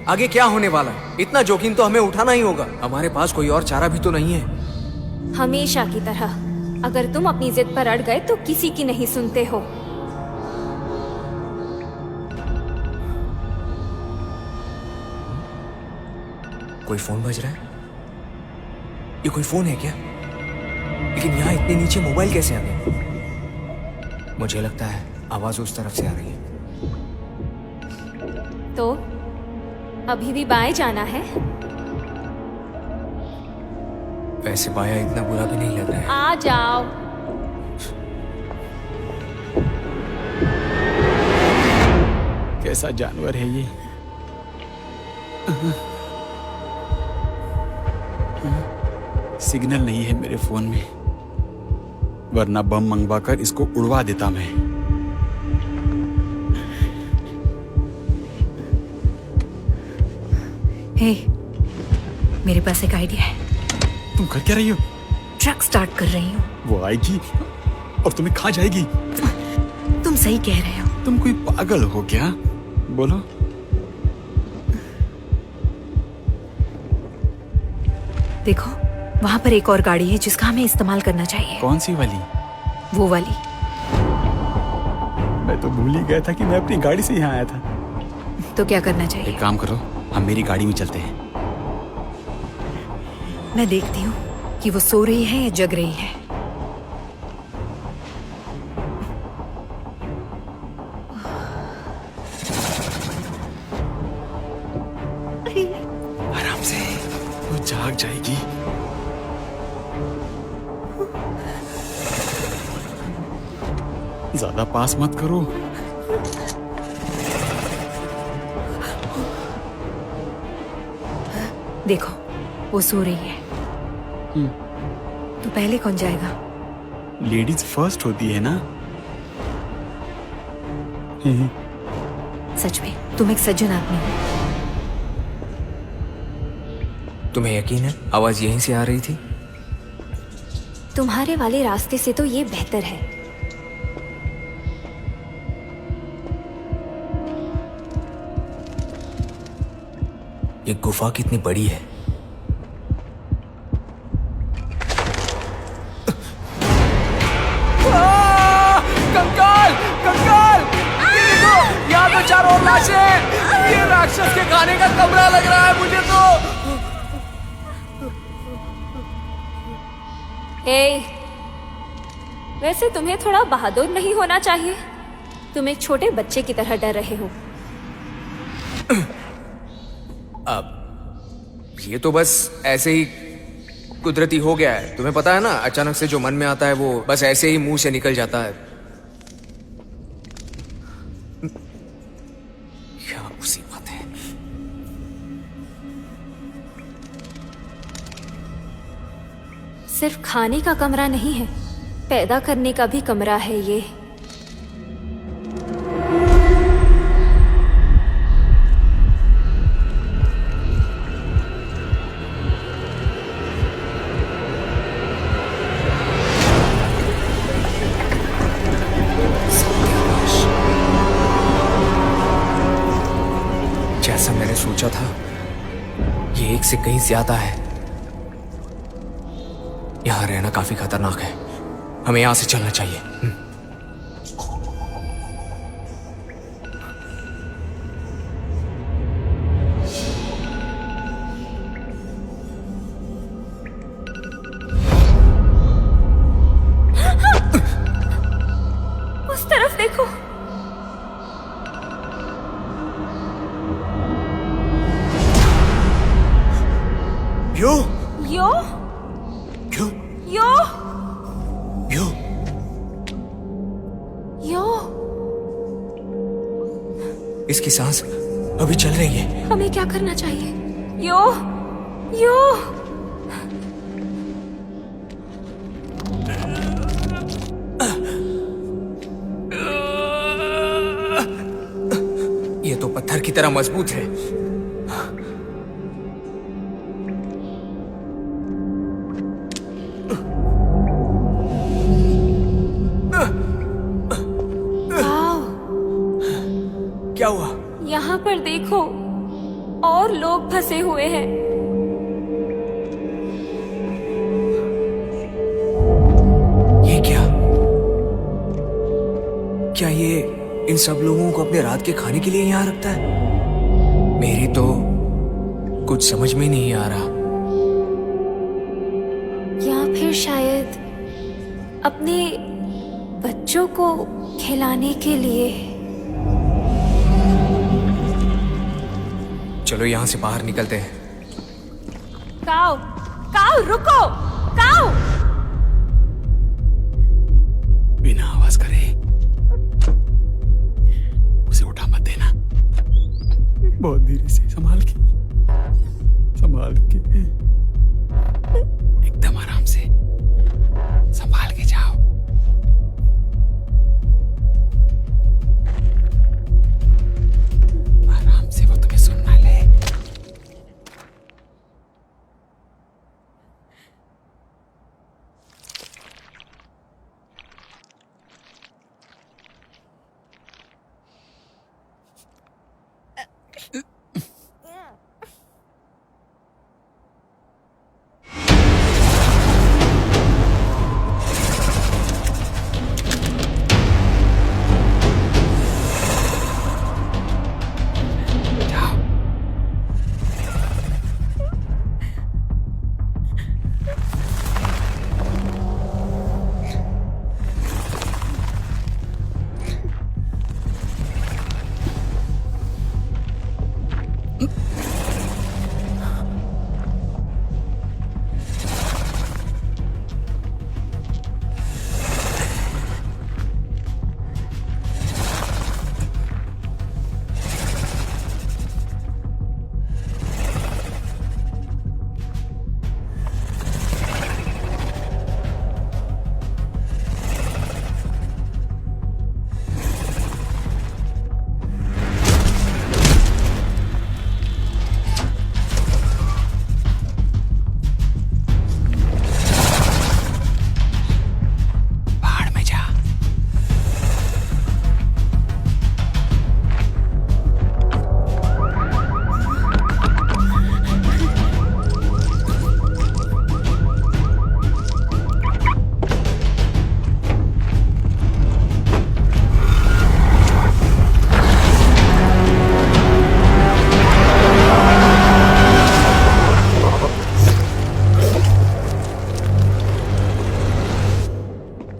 आगे क्या होने वाला है। इतना जोखिम तो हमें उठाना ही होगा। हमारे पास कोई और चारा भी तो नहीं है। हमेशा की तरह अगर तुम अपनी जिद पर अड़ गए तो किसी की नहीं सुनते हो। कोई फोन बज रहा है? ये कोई फोन है क्या? लेकिन यहाँ इतने नीचे मोबाइल कैसे आ गए? मुझे लगता है आवाज उस तरफ से आ रही है। तो अभी भी बाएं जाना है? वैसे बाया इतना बुरा भी नहीं लग रहा है। आ जाओ। कैसा जानवर है ये? सिग्नल नहीं है मेरे फोन में, वरना बम मंगवा कर इसको उड़वा देता मैं। हे, मेरे पास एक आइडिया है। तुम कर क्या रही हो? ट्रक स्टार्ट कर रही हूँ। वो आएगी और तुम्हें खा जाएगी। तुम सही कह रहे हो। तुम कोई पागल हो क्या? बोलो। देखो, वहाँ पर एक और गाड़ी है जिसका हमें इस्तेमाल करना चाहिए। कौन सी वाली? वो वाली। मैं तो भूल ही गया था कि मैं अपनी गाड़ी से यहाँ आया था। तो क्या करना चाहिए? एक काम करो, हम मेरी गाड़ी में चलते हैं। मैं देखती हूँ कि वो सो रही है या जग रही है। आराम से, वो जाग जाएगी। ज्यादा पास मत करो। देखो, वो सो रही है। तो पहले कौन जाएगा? लेडीज फर्स्ट होती है ना? सच में तुम एक सज्जन आदमी हो। तुम्हें यकीन है आवाज यहीं से आ रही थी? तुम्हारे वाले रास्ते से तो ये बेहतर है। ये गुफा कितनी बड़ी है। कंकाल! कंकाल! ये देखो, यहाँ तो चारों ओर लाशें। ये राक्षस के खाने का कमरा लग रहा है मुझे तो। वैसे तुम्हें थोड़ा बहादुर नहीं होना चाहिए? तुम एक छोटे बच्चे की तरह डर रहे हो। अब ये तो बस ऐसे ही कुदरती हो गया है। तुम्हें पता है ना, अचानक से जो मन में आता है वो बस ऐसे ही मुंह से निकल जाता है। क्या मुसीबत है। सिर्फ खाने का कमरा नहीं है, पैदा करने का भी कमरा है ये। सोचा था ये एक से कहीं ज्यादा है। यहां रहना काफी खतरनाक है, हमें यहां से चलना चाहिए। उस तरफ देखो। यो यो यो यो यो यो इसकी सांस अभी चल रही है। हमें क्या करना चाहिए? यो यो ये तो पत्थर की तरह मजबूत है। आओ, क्या हुआ? यहाँ पर देखो, और लोग फंसे हुए हैं। ये क्या? क्या ये इन सब लोगों को अपने रात के खाने के लिए यहाँ रखता है? मेरी तो कुछ समझ में नहीं आ रहा। या फिर शायद अपने बच्चों को खिलाने के लिए। चलो यहाँ से बाहर निकलते हैं। काओ, काओ रुको, काओ। बिना आवाज करे उसे उठा मत देना। बहुत धीरे से, संभाल के, संभाल के, एकदम आराम से, संभाल के जाओ। आराम से, वो तुम्हें सुन ना ले।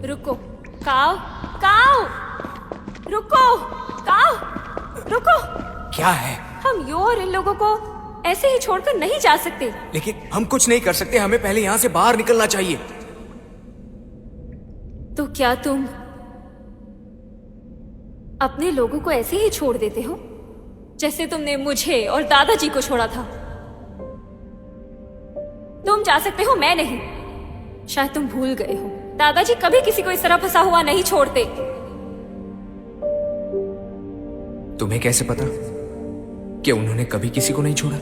रुको, काओ, काओ, रुको, काओ, रुको। क्या है? हम यो और इन लोगों को ऐसे ही छोड़कर नहीं जा सकते। लेकिन हम कुछ नहीं कर सकते, हमें पहले यहाँ से बाहर निकलना चाहिए। तो क्या तुम अपने लोगों को ऐसे ही छोड़ देते हो जैसे तुमने मुझे और दादाजी को छोड़ा था? तुम जा सकते हो, मैं नहीं। शायद तुम भूल गए हो, दादाजी कभी किसी को इस तरह फंसा हुआ नहीं छोड़ते। तुम्हें कैसे पता कि उन्होंने कभी किसी को नहीं छोड़ा?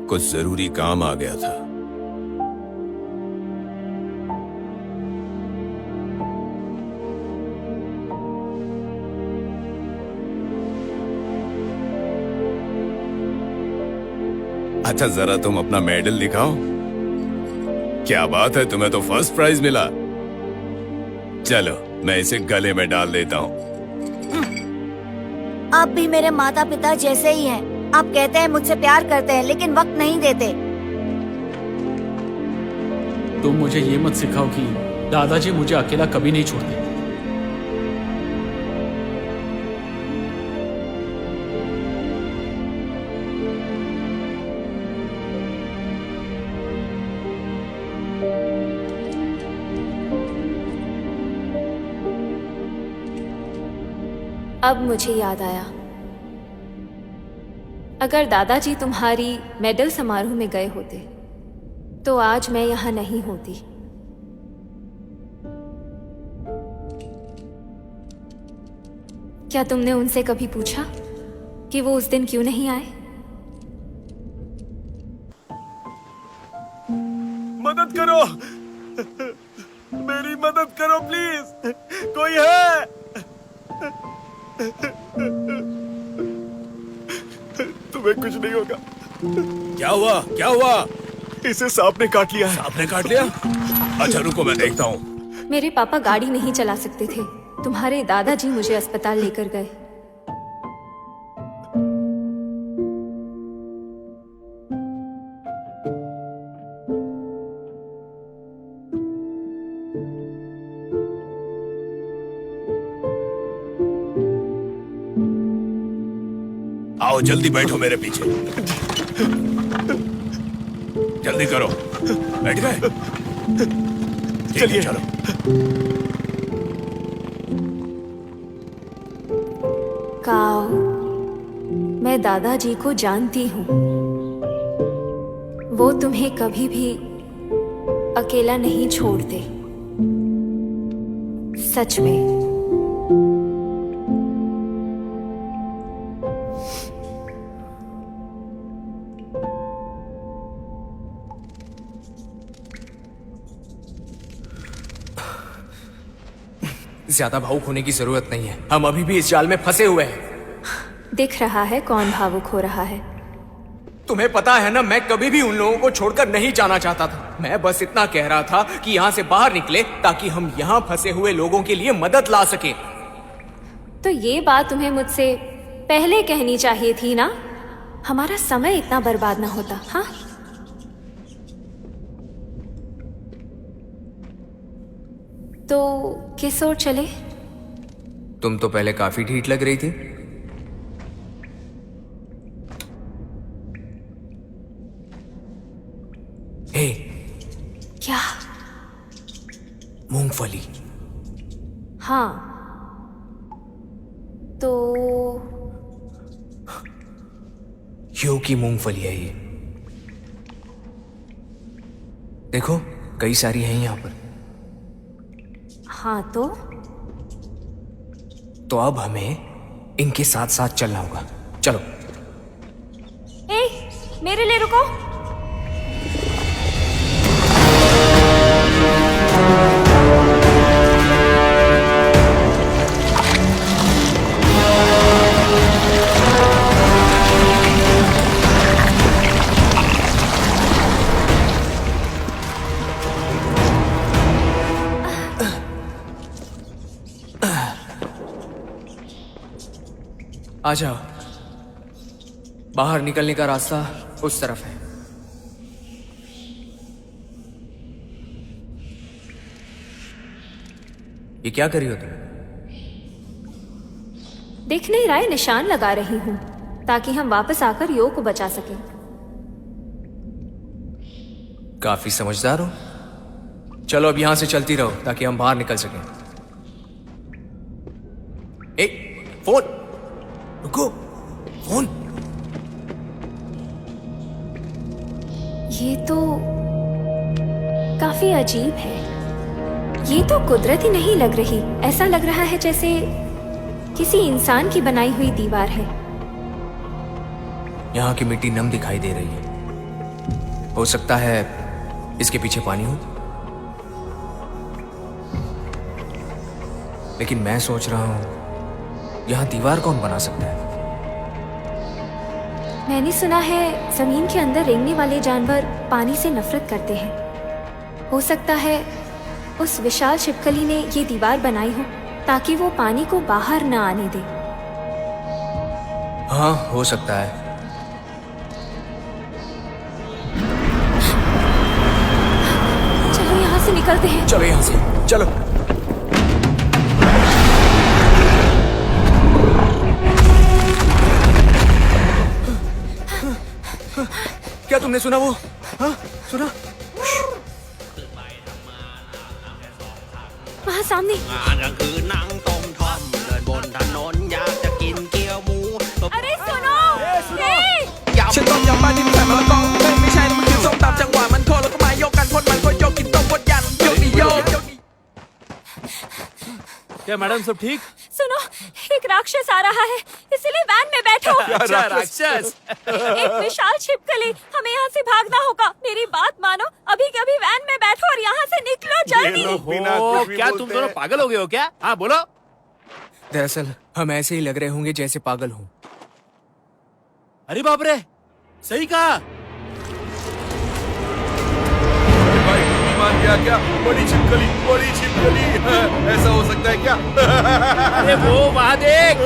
कुछ जरूरी काम आ गया था। अच्छा जरा तुम अपना मेडल दिखाओ। क्या बात है, तुम्हें तो फर्स्ट प्राइज मिला। चलो मैं इसे गले में डाल देता हूँ। आप भी मेरे माता पिता जैसे ही हैं। आप कहते हैं मुझसे प्यार करते हैं लेकिन वक्त नहीं देते। तुम मुझे ये मत सिखाओ कि दादाजी मुझे अकेला कभी नहीं छोड़ते। अब मुझे याद आया, अगर दादाजी तुम्हारी मेडल समारोह में गए होते तो आज मैं यहाँ नहीं होती। क्या तुमने उनसे कभी पूछा कि वो उस दिन क्यों नहीं आए? मदद करो, मेरी मदद करो प्लीज, कोई है? तुम्हें कुछ नहीं होगा। क्या हुआ, क्या हुआ? इसे सांप ने काट लिया है। सांप ने काट लिया? अच्छा रुको मैं देखता हूँ। मेरे पापा गाड़ी नहीं चला सकते थे, तुम्हारे दादाजी मुझे अस्पताल लेकर गए। आओ जल्दी बैठो मेरे पीछे, जल्दी करो। बैठ गए? चलिए चलो। काओ, मैं दादाजी को जानती हूँ। वो तुम्हें कभी भी अकेला नहीं छोड़ते, सच में। ज्यादा भावुक होने की जरूरत नहीं है, हम अभी भी इस जाल में फंसे हुए हैं। दिख रहा है कौन भावुक हो रहा है। तुम्हें पता है ना, मैं कभी भी उन लोगों को छोड़कर नहीं जाना चाहता था। मैं बस इतना कह रहा था कि यहाँ से बाहर निकले ताकि हम यहाँ फंसे हुए लोगों के लिए मदद ला सके। तो ये बात तुम्हें मुझसे पहले कहनी चाहिए थी ना, हमारा समय इतना बर्बाद ना होता। हाँ, तो किस ओर चले? तुम तो पहले काफी ढीठ लग रही थी। हे, क्या? मूंगफली। हाँ, तो यो की मूंगफली है ये। देखो कई सारी हैं यहाँ पर। हाँ, तो अब हमें इनके साथ साथ चलना होगा। चलो। ए, मेरे लिए रुको। आ जाओ, बाहर निकलने का रास्ता उस तरफ है। ये क्या कर रही हो तुम? दिख नहीं रहा है, निशान लगा रही हूँ ताकि हम वापस आकर यो को बचा सकें। काफी समझदार हो। चलो अब यहां से चलती रहो ताकि हम बाहर निकल सकें। फोन, रुको, फोन। ये तो काफी अजीब है। ये तो कुदरती नहीं लग रही, ऐसा लग रहा है जैसे किसी इंसान की बनाई हुई दीवार है। यहाँ की मिट्टी नम दिखाई दे रही है। हो सकता है इसके पीछे पानी हो, लेकिन मैं सोच रहा हूं यहाँ दीवार कौन बना सकता है? मैंने सुना है जमीन के अंदर रेंगने वाले जानवर पानी से नफरत करते हैं। हो सकता है उस विशाल छिपकली ने ये दीवार बनाई हो ताकि वो पानी को बाहर न आने दे। हाँ, हो सकता है। चलो यहाँ से निकलते हैं। चलो यहाँ से, चलो। क्या तुमने सुना वो? हाँ, सुना? वहाँ सामने। अरे सुनो! ฉันต้มยำปลาดิบใส่มะละกอไม่ใช่แล้วมันคือส้มตำจังหวะมันโคแล้วก็มาโยกกันพ่นมันก็โยกกินต้มพ่นยันโยกนี่โยก क्या मैडम सब ठीक? सुनो, एक राक्षस आ रहा है, इसलिए वैन में बैठो। अच्छा, राक्षस। एक विशाल छिपकली, हमें यहाँ से भागना होगा। मेरी बात मानो, अभी के अभी वैन में बैठो और यहाँ से निकलो जल्दी। क्या तुम दोनों पागल हो गए हो क्या? हाँ बोलो। दरअसल हम ऐसे ही लग रहे होंगे जैसे पागल हों। अरे बाप रे, सही कहा। भाई मान गया क्या? बड़ी छिपकली ऐसा हो सकता है क्या? अरे वो वहाँ देख।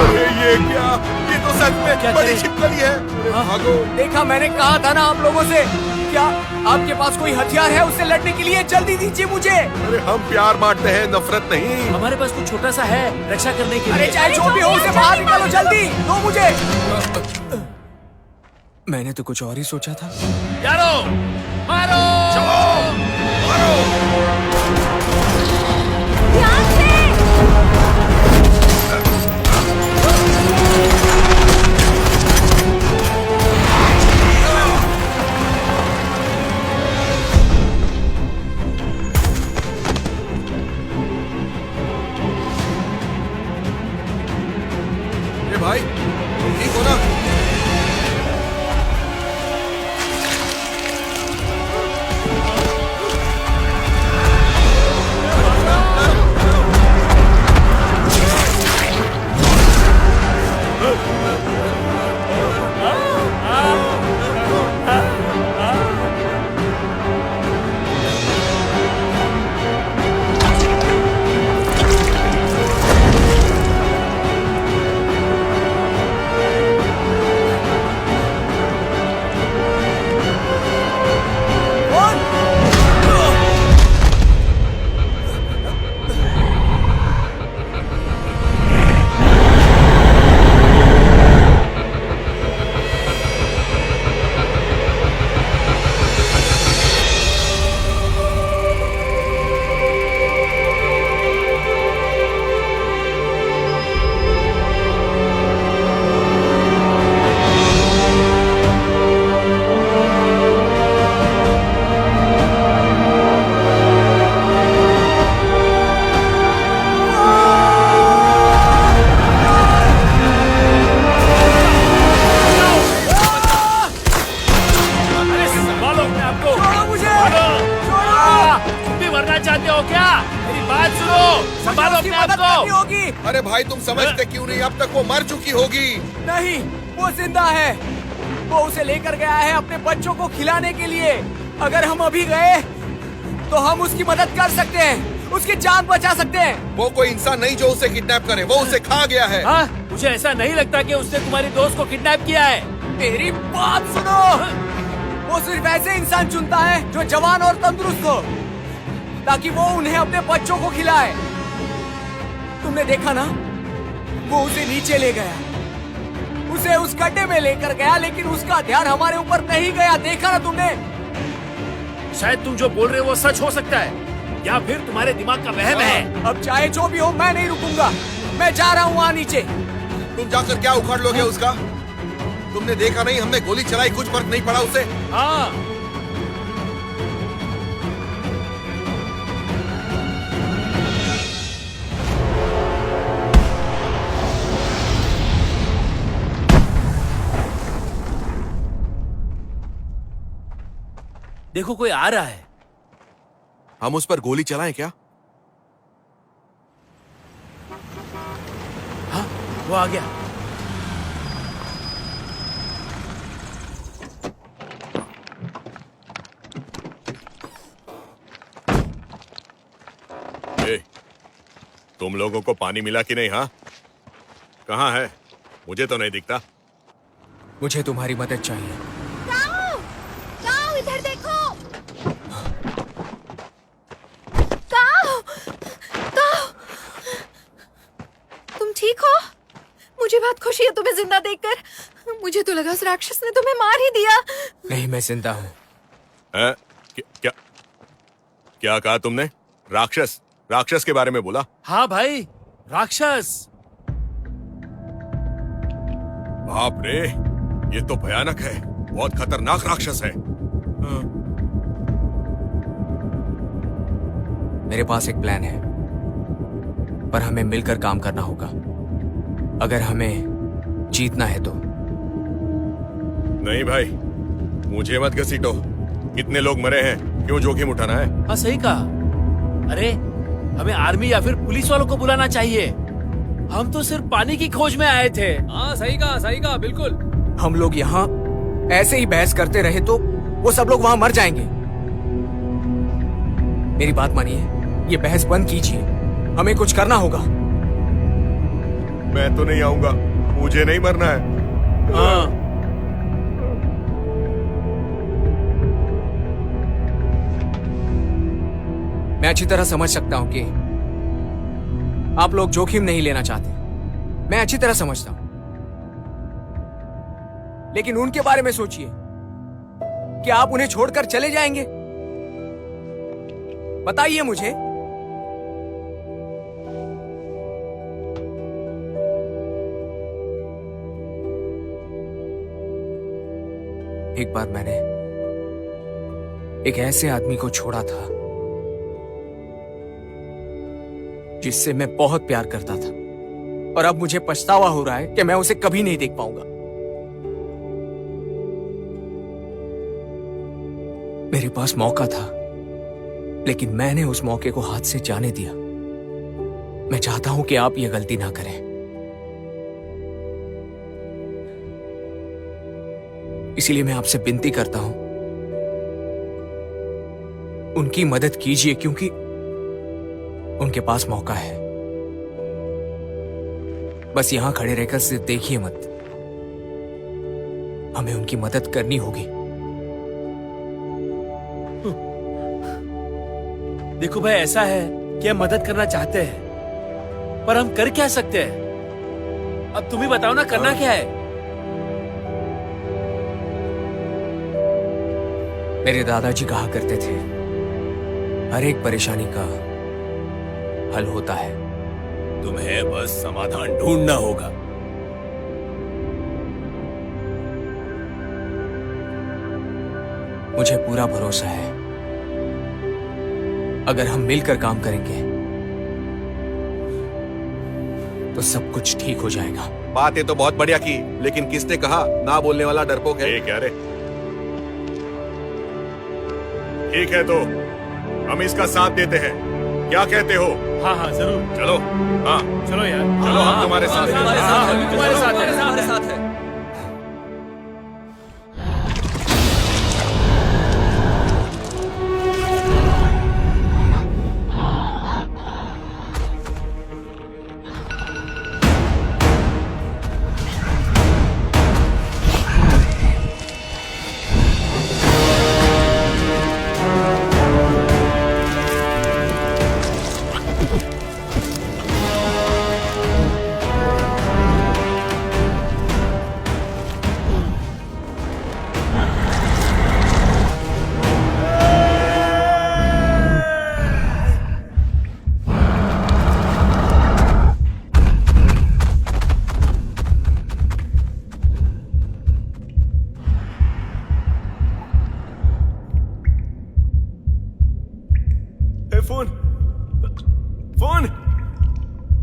अरे ये क्या? ये तो सच में बड़ी छिपकली है। भागो। देखा, मैंने कहा था ना आप लोगों से। क्या आपके पास कोई हथियार है उससे लड़ने के लिए? जल्दी दीजिए मुझे। अरे हम प्यार बांटते हैं, नफरत नहीं। हमारे पास कुछ छोटा सा है रक्षा करने के लिए। अरे चाहे जो भी हो, उसे बाहर निकालो जल्दी। दो मुझे। मैंने तो कुछ और ही सोचा था। यारो, मारो। ध्यान से। ये भाई तुम ठीक हो ना? अरे भाई तुम समझते क्यों नहीं? अब तक वो मर चुकी होगी। नहीं, वो जिंदा है। वो उसे लेकर गया है अपने बच्चों को खिलाने के लिए। अगर हम अभी गए तो हम उसकी मदद कर सकते हैं, उसकी जान बचा सकते हैं। वो कोई इंसान नहीं जो उसे किडनैप करे, वो उसे खा गया है। हाँ? मुझे ऐसा नहीं लगता कि उसने तुम्हारी दोस्त को किडनैप किया है। मेरी बात सुनो। वो सिर्फ ऐसे इंसान चुनता है जो जवान और तंदुरुस्त हो, ताकि वो उन्हें अपने बच्चों को खिलाए। तुमने देखा ना, वो उसे नीचे ले गया, उसे उस गड्ढे में लेकर गया, लेकिन उसका ध्यान हमारे ऊपर नहीं गया। देखा ना तुमने? शायद तुम जो बोल रहे हो वो सच हो सकता है, या फिर तुम्हारे दिमाग का वहम है। अब चाहे जो भी हो, मैं नहीं रुकूंगा। मैं जा रहा हूँ वहाँ नीचे। तुम जाकर क्या उखाड़ लोगे उसका? तुमने देखा नहीं, हमने गोली चलाई, कुछ फर्क नहीं पड़ा उसे। हाँ। देखो कोई आ रहा है। हम उस पर गोली चलाएं क्या? वो आ गया। ए, तुम लोगों को पानी मिला कि नहीं? हाँ, कहाँ है? मुझे तो नहीं दिखता। मुझे तुम्हारी मदद चाहिए। काओ! काओ, इधर देखो! काओ! काओ! तुम ठीक हो? मुझे बहुत खुशी है तुम्हें जिंदा देखकर। मुझे तो लगा उस राक्षस ने तुम्हें मार ही दिया। नहीं, मैं जिंदा हूँ। क्या क्या कहा तुमने? राक्षस? राक्षस के बारे में बोला? हाँ भाई, राक्षस। बाप रे, ये तो भयानक है। बहुत खतरनाक राक्षस है। मेरे पास एक प्लान है, पर हमें मिलकर काम करना होगा अगर हमें जीतना है तो। नहीं भाई, मुझे मत घसीटो। कितने लोग मरे हैं, क्यों जोखिम उठाना है? हाँ सही कहा। अरे हमें आर्मी या फिर पुलिस वालों को बुलाना चाहिए। हम तो सिर्फ पानी की खोज में आए थे। हाँ सही कहा, बिल्कुल। हम लोग यहाँ ऐसे ही बहस करते रहे तो वो सब लोग वहां मर जाएंगे। मेरी बात मानिए, ये बहस बंद कीजिए। हमें कुछ करना होगा। मैं तो नहीं आऊंगा, मुझे नहीं मरना है। हाँ। मैं अच्छी तरह समझ सकता हूं कि आप लोग जोखिम नहीं लेना चाहते। मैं अच्छी तरह समझता हूं, लेकिन उनके बारे में सोचिए। क्या आप उन्हें छोड़कर चले जाएंगे? बताइए मुझे। एक बार मैंने एक ऐसे आदमी को छोड़ा था जिससे मैं बहुत प्यार करता था, और अब मुझे पछतावा हो रहा है कि मैं उसे कभी नहीं देख पाऊंगा। मेरे पास मौका था, लेकिन मैंने उस मौके को हाथ से जाने दिया। मैं चाहता हूं कि आप ये गलती ना करें। इसीलिए मैं आपसे विनती करता हूं, उनकी मदद कीजिए, क्योंकि उनके पास मौका है। बस यहां खड़े रहकर सिर्फ देखिए मत। हमें उनकी मदद करनी होगी। देखो भाई, ऐसा है कि हम मदद करना चाहते हैं, पर हम कर क्या सकते हैं? अब तुम ही बताओ ना, करना क्या है? मेरे दादाजी कहा करते थे, हर एक परेशानी का हल होता है। तुम्हें बस समाधान ढूंढना होगा। मुझे पूरा भरोसा है, अगर हम मिलकर काम करेंगे तो सब कुछ ठीक हो जाएगा। बातें तो बहुत बढ़िया की, लेकिन किसने कहा ना बोलने वाला डरपोक है? क्या रे? ठीक है, तो हम इसका साथ देते हैं। क्या कहते हो? हाँ हाँ जरूर। चलो। हाँ चलो यार, चलो, हम तुम्हारे साथ हैं। तुम्हारे साथ है। Phone phone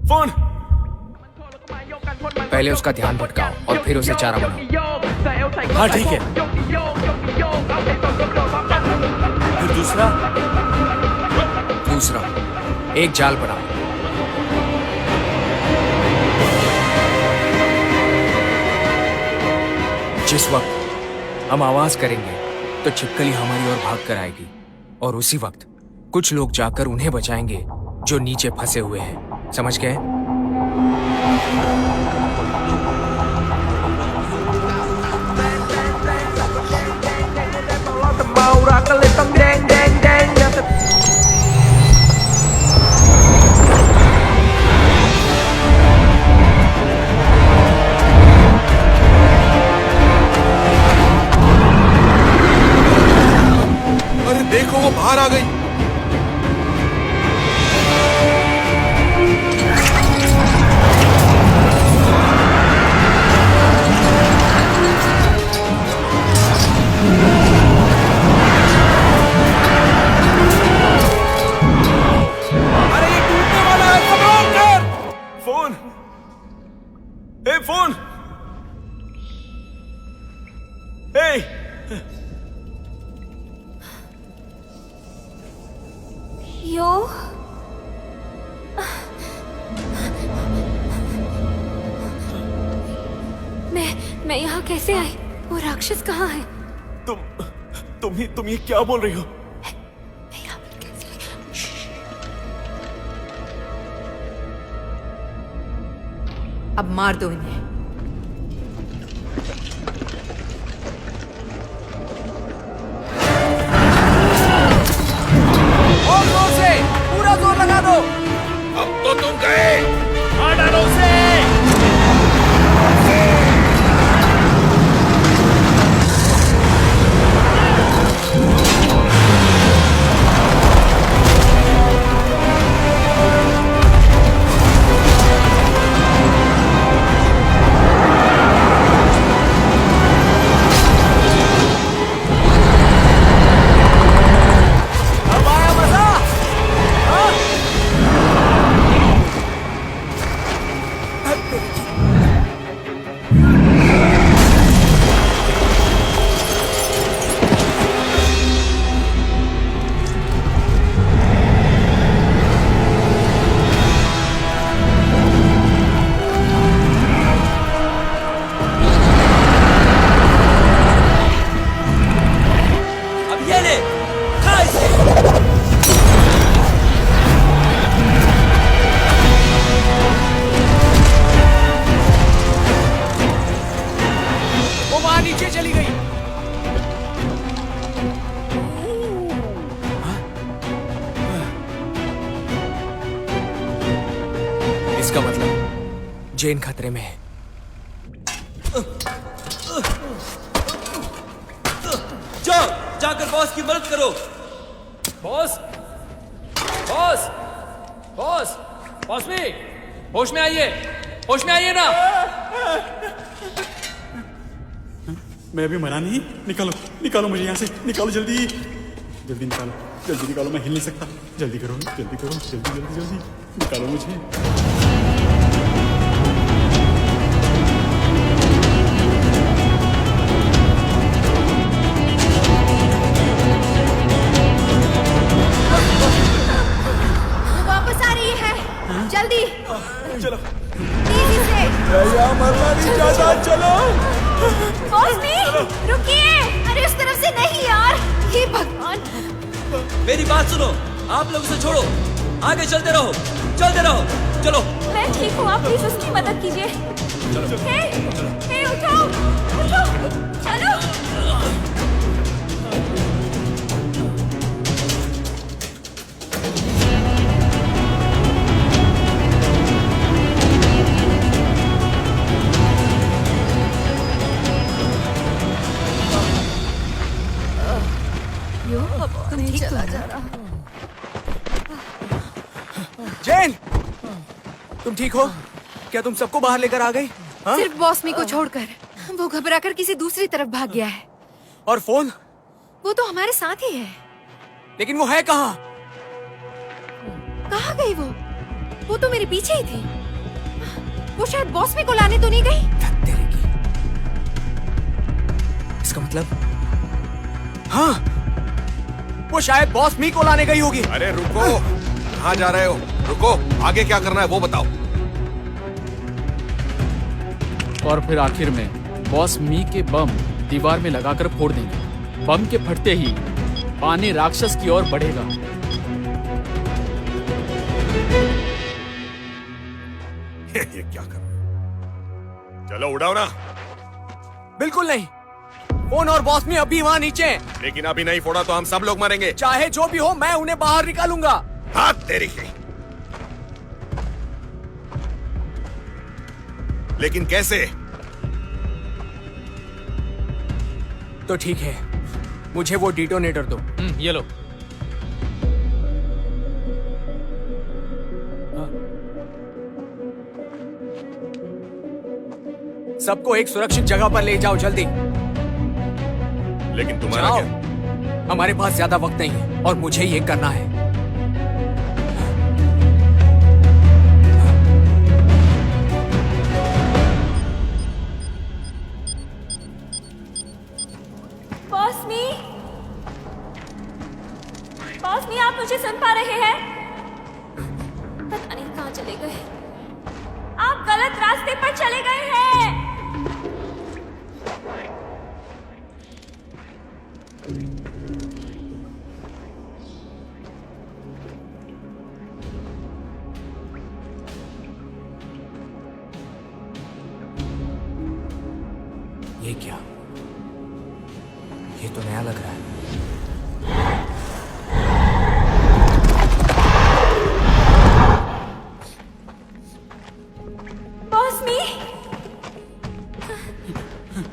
phone. पहले उसका ध्यान भटकाओ और फिर उसे चारा बनाओ। हाँ ठीक है। फिर दूसरा दूसरा, एक जाल बनाओ। जिस वक्त हम आवाज करेंगे तो छिपकली हमारी ओर भाग कर आएगी, और उसी वक्त कुछ लोग जाकर उन्हें बचाएंगे जो नीचे फंसे हुए हैं। समझ गए? अरे देखो वो बाहर आ गई। फोन, ए फोन, ए यो, मैं यहाँ कैसे आई? वो राक्षस कहाँ है? तुम ये क्या बोल रही हो? अब मार दो इन्हें। और जोर से, पूरा जोर लगा दो। अब तो तुम गए। मार डालो उसे। इसका मतलब जेन खतरे में है। जाओ, जाकर बॉस की मदद करो। बॉस, बॉस, बॉस, बॉस में होश में आइए, होश में आइए ना। मैं अभी मरा नहीं। निकालो, निकालो मुझे यहाँ से, निकालो जल्दी, जल्दी निकालो, जल्दी निकालो, मैं हिल नहीं सकता। जल्दी करो, जल्दी करो, जल्दी जल्दी जल्दी निकालो मुझे। वापस आ रही है, जल्दी चलो, तेजी से। मरना नहीं चाहता, चलो। बॉसनी, रुकिए। अरे उस तरफ से नहीं यार, हे भगवान। मेरी बात सुनो, आप लोग उसे छोड़ो, आगे चलते रहो, चलते रहो, चलो। मैं ठीक हूँ, आप प्लीज उसकी मदद कीजिए। हे, उठाओ, उठाओ, चलो। तुम चला जा रहा। जेन, तुम ठीक हो? क्या तुम सबको बाहर लेकर आ गई? हाँ? सिर्फ बॉसमी को छोड़कर। वो घबराकर किसी दूसरी तरफ भाग गया है। और फोन? वो तो हमारे साथ ही है। लेकिन वो है कहाँ? कहाँ गई वो? वो तो मेरे पीछे ही थी। वो शायद बॉसमी को लाने तो नहीं गई? इसका मतलब हाँ, वो शायद बॉस मी को लाने गई होगी। अरे रुको, कहाँ जा रहे हो? रुको, आगे क्या करना है वो बताओ। और फिर आखिर में बॉस मी के बम दीवार में लगाकर फोड़ देंगे। बम के फटते ही पानी राक्षस की ओर बढ़ेगा। ये क्या कर रहे हो? चलो उड़ाओ ना। बिल्कुल नहीं। फोन और बॉस में अभी वहाँ नीचे हैं। लेकिन अभी नहीं फोड़ा तो हम सब लोग मरेंगे। चाहे जो भी हो, मैं उन्हें बाहर निकालूंगा। हाथ तेरी की। लेकिन कैसे? तो ठीक है, मुझे वो डिटोनेटर दो। ये लो। सबको एक सुरक्षित जगह पर ले जाओ जल्दी। लेकिन तुम्हारा जाओ। क्या? हमारे पास ज्यादा वक्त नहीं है और मुझे ये करना है। बॉस मी, आप मुझे सुन पा रहे हैं? पता नहीं कहाँ चले गए। आप गलत रास्ते पर चले गए हैं। ये क्या? ये तो नया लग रहा है।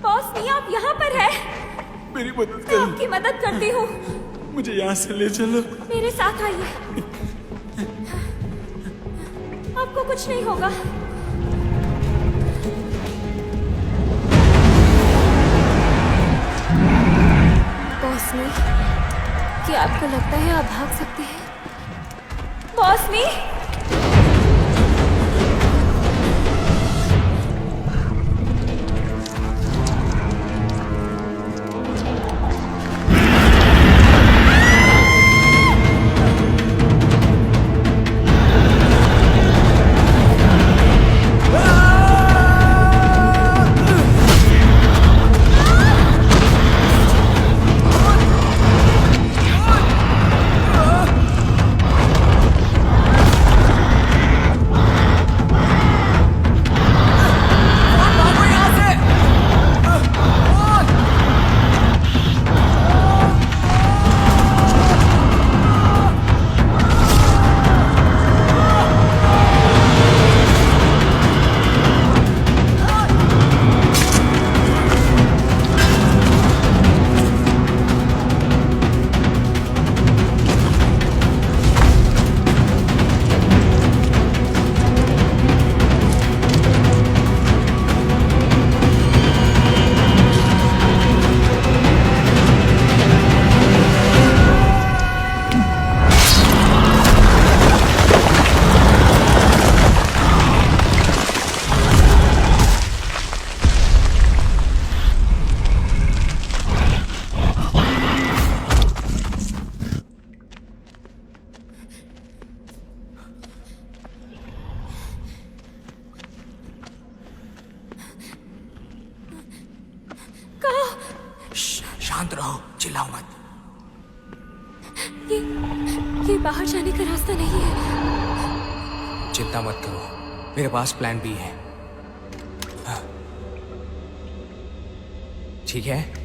बॉस मी, आप यहाँ पर हैं? मेरी मदद मैं करो। आपकी मदद करती हूँ। मुझे यहाँ से ले चलो। मेरे साथ आइए। आपको कुछ नहीं होगा। बॉस मी, क्या आपको लगता है आप भाग सकते हैं? बॉस मी, शांत रहो, चिल्लाओ मत। ये बाहर जाने का रास्ता नहीं है। चिंता मत करो, मेरे पास प्लान बी है। ठीक है?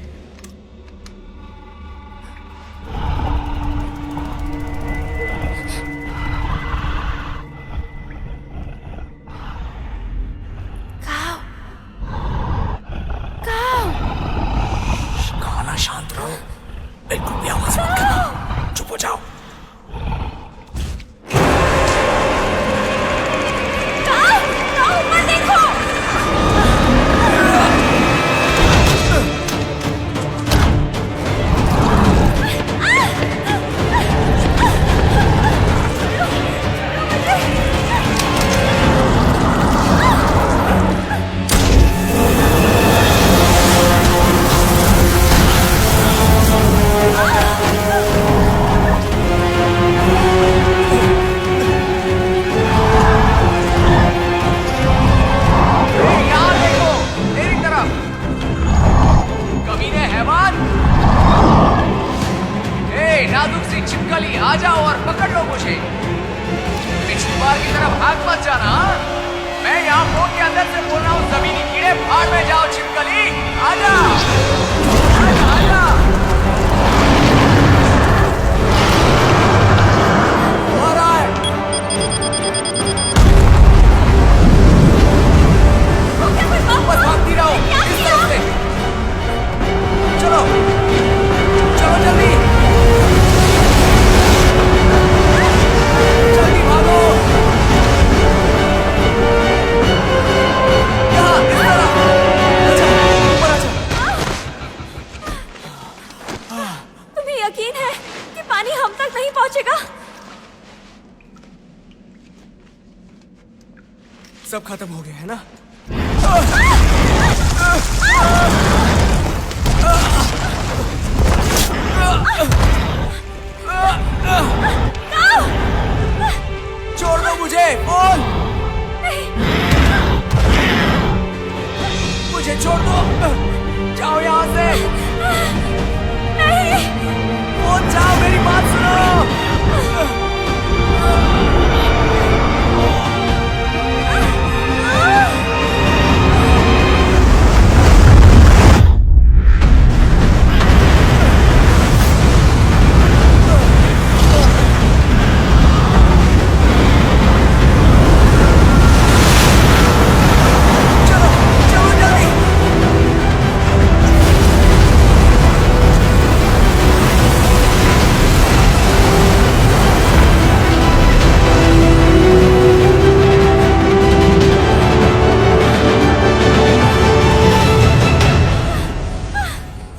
शांत रहो, बिल्कुल भी आवाज मत करना, चुप हो जाओ। ऊपर देखो। जाओ और पकड़ लो मुझे। पिछली बार की तरह भाग मत जाना। मैं यहाँ फोन के अंदर से बोल रहा हूँ, जमीनी कीड़े भाग में जाओ। छिपकली आजा, आजा, आजा। आ रहा है। बस भागती रहो इस तरफ से। चलो चलो जल्दी जल्दी भागो। यहाँ इस तरफ। अच्छा ऊपर आजा। तुम्हें यकीन है कि पानी हम तक नहीं पहुंचेगा? सब खत्म हो गया है ना? छोड़ दो मुझे। फोन मुझे छोड़ दो। जाओ यहाँ से। नहीं। फोन जाओ, मेरी बात सुनो।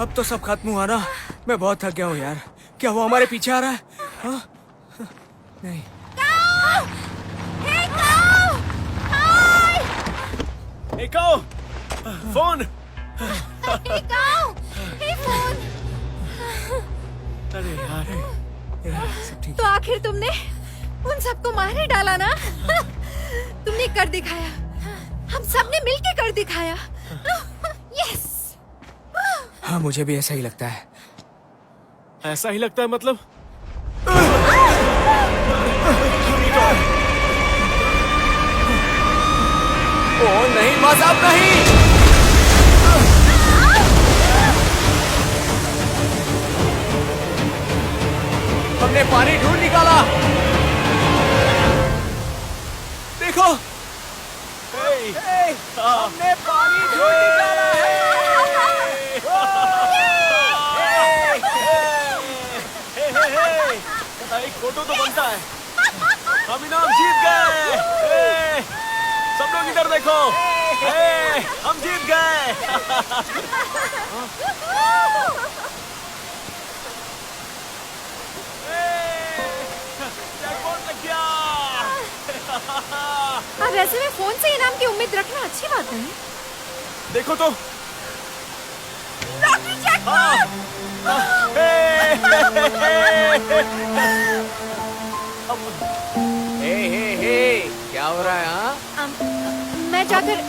अब तो सब खत्म हुआ ना? मैं बहुत थक गया हूँ यार। क्या वो हमारे पीछे आ रहा है? हाँ? नहीं। एकाओ, फोन। अरे यार, सब ठीक। तो आखिर तुमने उन सबको मार ही डाला ना? तुमने कर दिखाया। हम सबने मिलके कर दिखाया। यस। हाँ, मुझे भी ऐसा ही लगता है। ऐसा ही लगता है मतलब? ओ नहीं, मजाक नहीं। हमने पानी ढूंढ निकाला। देखो, हमने पानी ढूंढ निकाला है। एक फोटो तो बनता है। हम इनाम जीत गए। सब लोग इधर देखो। हम जीत गए। जैकपॉट लग गया। अब ऐसे में फोन से इनाम की उम्मीद रखना अच्छी बात है। देखो तो। Lottery jackpot. हे, क्या हो रहा है? हाँ? मैं जाकर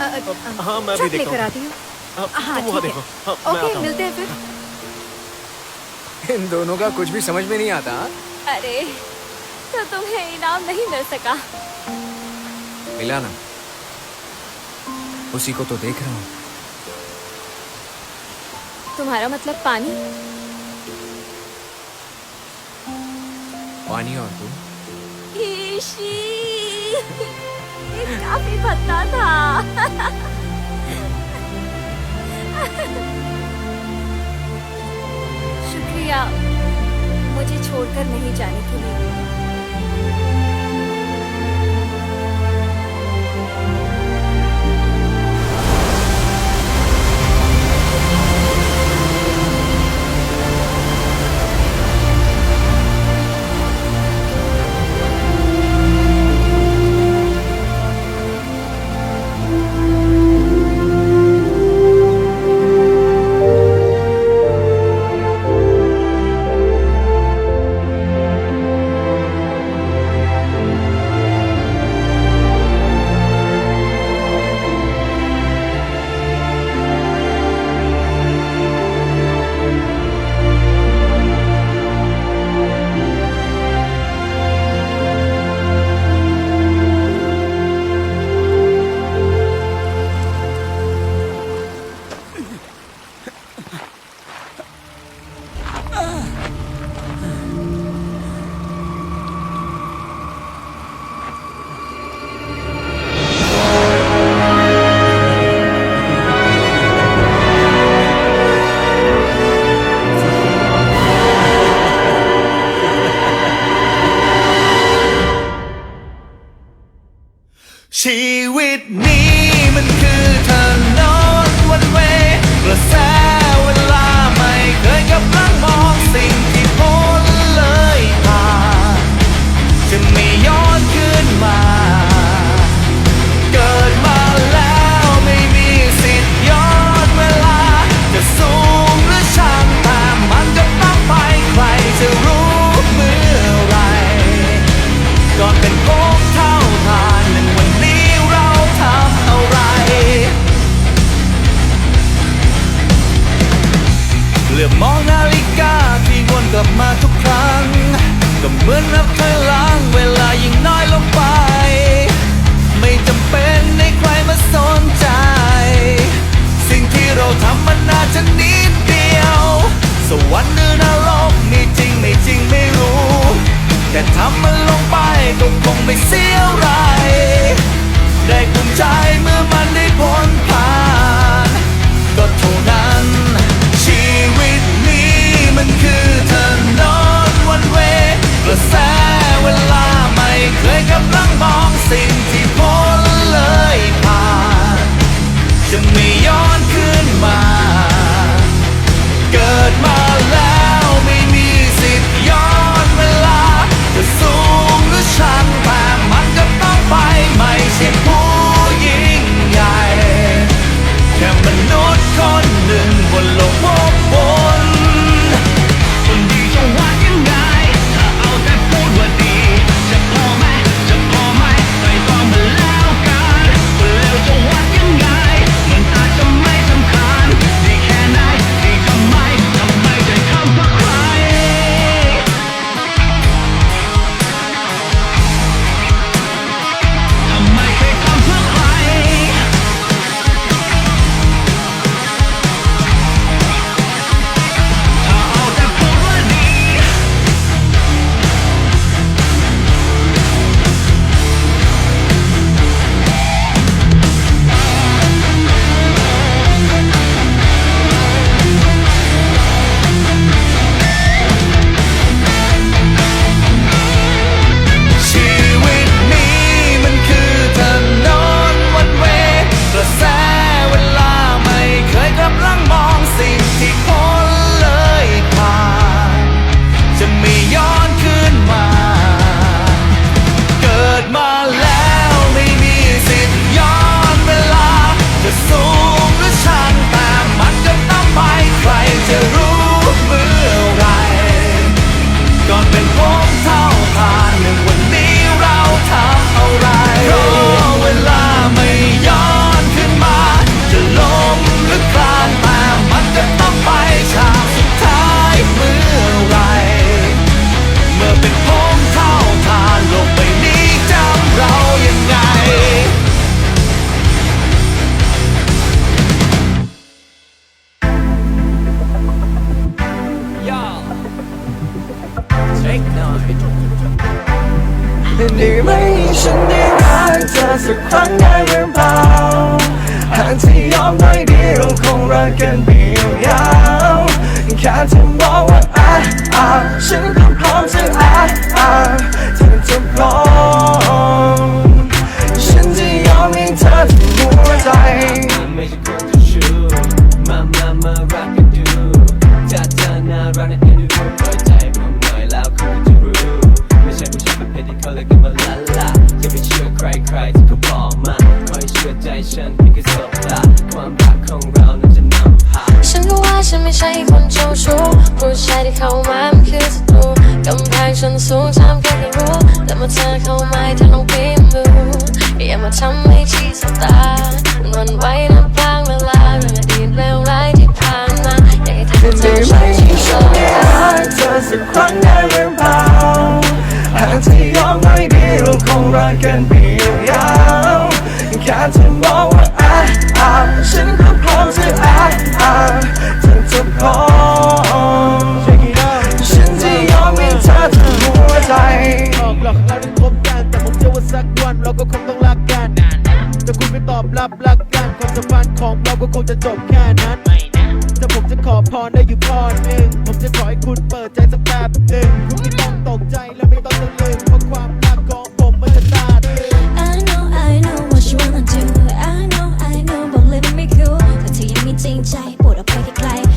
हाँ, मैं भी ट्रक देखता लेकर हूँ। आती हूँ। हाँ तुम वहाँ ठीक देखो। है। हाँ, मैं आता ओके, हूँ। मिलते हैं फिर। इन दोनों का कुछ भी समझ में नहीं आता। अरे, तो तुम्हें इनाम नहीं मिल सका? मिला ना, उसी को तो देख रहा हूँ। तुम्हारा मतलब पानी? पानी और तू? ईशी, ये काफी भद्दा था। शुक्रिया मुझे छोड़कर नहीं जाने के लिए। ลือบมองนาฬิกาที่วนกลับมาทุกครั้งก็เหมือนนับถอยหลังเวลายิ่งน้อยลงไปไม่จำเป็นให้ใครมาสนใจสิ่งที่เราทำมันน่าจะนิดเดียวสวรรค์หรือนรกมีจริงไม่จริงไม่รู้แต่ทำมันลงไปก็คงไม่เสียอะไรได้ภูมิใจเมื่อมันได้พ้นผ่านก็เท่านั้นชีวิตนี้มันคือถนนวันเวกระแสเวลาไม่เคยกำลังมองสิ่งที่พ้นเลยผ่านจะไม่ย้อนคืนมาเกิดมาแล้วไม่มีสิทธิ์ย้อนเวลาจะสูงหรือชันแต่มันก็ต้องไปไม่ใช่ผู้ยิ่งใหญ่แค่มนุษย์คนหนึ่งบนโลกภพบนคนดีจะว่ายังไงถ้าเอาแต่พูดว่าดีจะพอไหมจะพอไหมไตร่ตรองมาแล้วกันคนเลวจะว่ายังไงมันอาจจะไม่สำคัญดีแค่ไหนดีทำไมใจทำเพื่อใครทำไมเคยทำเพื่อใครถ้าเอาแต่พูดว่าดี ชีวิตนี้มันคือถนนวันเวกระแสเวลาไม่เคยกำลังมองสิ่งที่พ้นเลยผ่านจะไม่ย้อนคืนมาเกิดมาแล้วไม่มีสิทธิ์ย้อนเวลาจะสูงหรือชันแต่มันก็ต้องไปใครจะรู้เมื่อไรก่อนเป็นผมเท่าทานหนึ่งวันนี้เราทำอะไรเพราะเวลาไม่ย้อนขึ้นมาจะล้มหรือคลานแต่มันจะต้องไปฉากสุดท้ายเมื่อไรเมื่อเป็นผมเท่าทานโลกใบนี้จำเรายังไงได้ไหมฉันได้รักเธอสักครั้งได้หรือเปล่าหากเธอยอมหน่อยดีเราคงรักกันไปยาวๆแค่เธอบอกว่าฉันก็พร้อมจะเธอจะพร้อมฉันจะยอมให้เธอทั้งหัวใจไม่ใช่คนจะชูมารักกันดูถ้าเธอน่ารักนะเอ็นดูเปิดใจผมหน่อยแล้วคุณจะรู้ไม่ใช่ผู้ชายประเภทที่เขาเรียกกันว่าลาลาอย่าไปเชื่อใครที่เขาบอกมาคอยเชื่อใจฉันเพียงแค่สบตาความรักของเรานั้นจะนำพาฉันก็ว่าฉันไม่ใช่คนเจ้าชู้ผู้ชายที่เข้ามามันคือศัตรูกำแพงฉันสูงทำแค่ให้รู้แต่เมื่อเธอเข้ามาเธอลองเปลี่ยนดูอย่ามาทำให้ชีสตามันวันไหวนับพลางเวลาเรื่องอดีตเลวร้ายที่ผ่านมาอยากให้เธอจำฉันที่สุดเธอสักครั้งได้หรือเปล่าหากเธอยอมหน่อยดีเราคงรักกันไปยาวๆแค่เธอบอกว่าฉันก็พร้อมจะเธอจะพร้อมฉันจะยอมให้เธอทั้งหัวใจบอกหลอกเราได้คบกันแต่ผมเชื่อว่าสักวันเราก็คงต้องรักกันแต่คุณไม่ตอบรับรักกันความสัมพันธ์ของเราก็คงจะจบแค่นั้นถ้าผมจะขอพรได้อยู่พรหนึ่งผมจะขอให้คุณเปิดใจสักแป๊บหนึ่งคุณไม่ต้องตกใจและไม่ต้องตะลึงเพราะความรักของผมมันจะตาตึง I know what you wanna do I know บอกเลยมันไม่ cool แต่เธอยังมีจริงใจโปรดเอาไปไกลๆ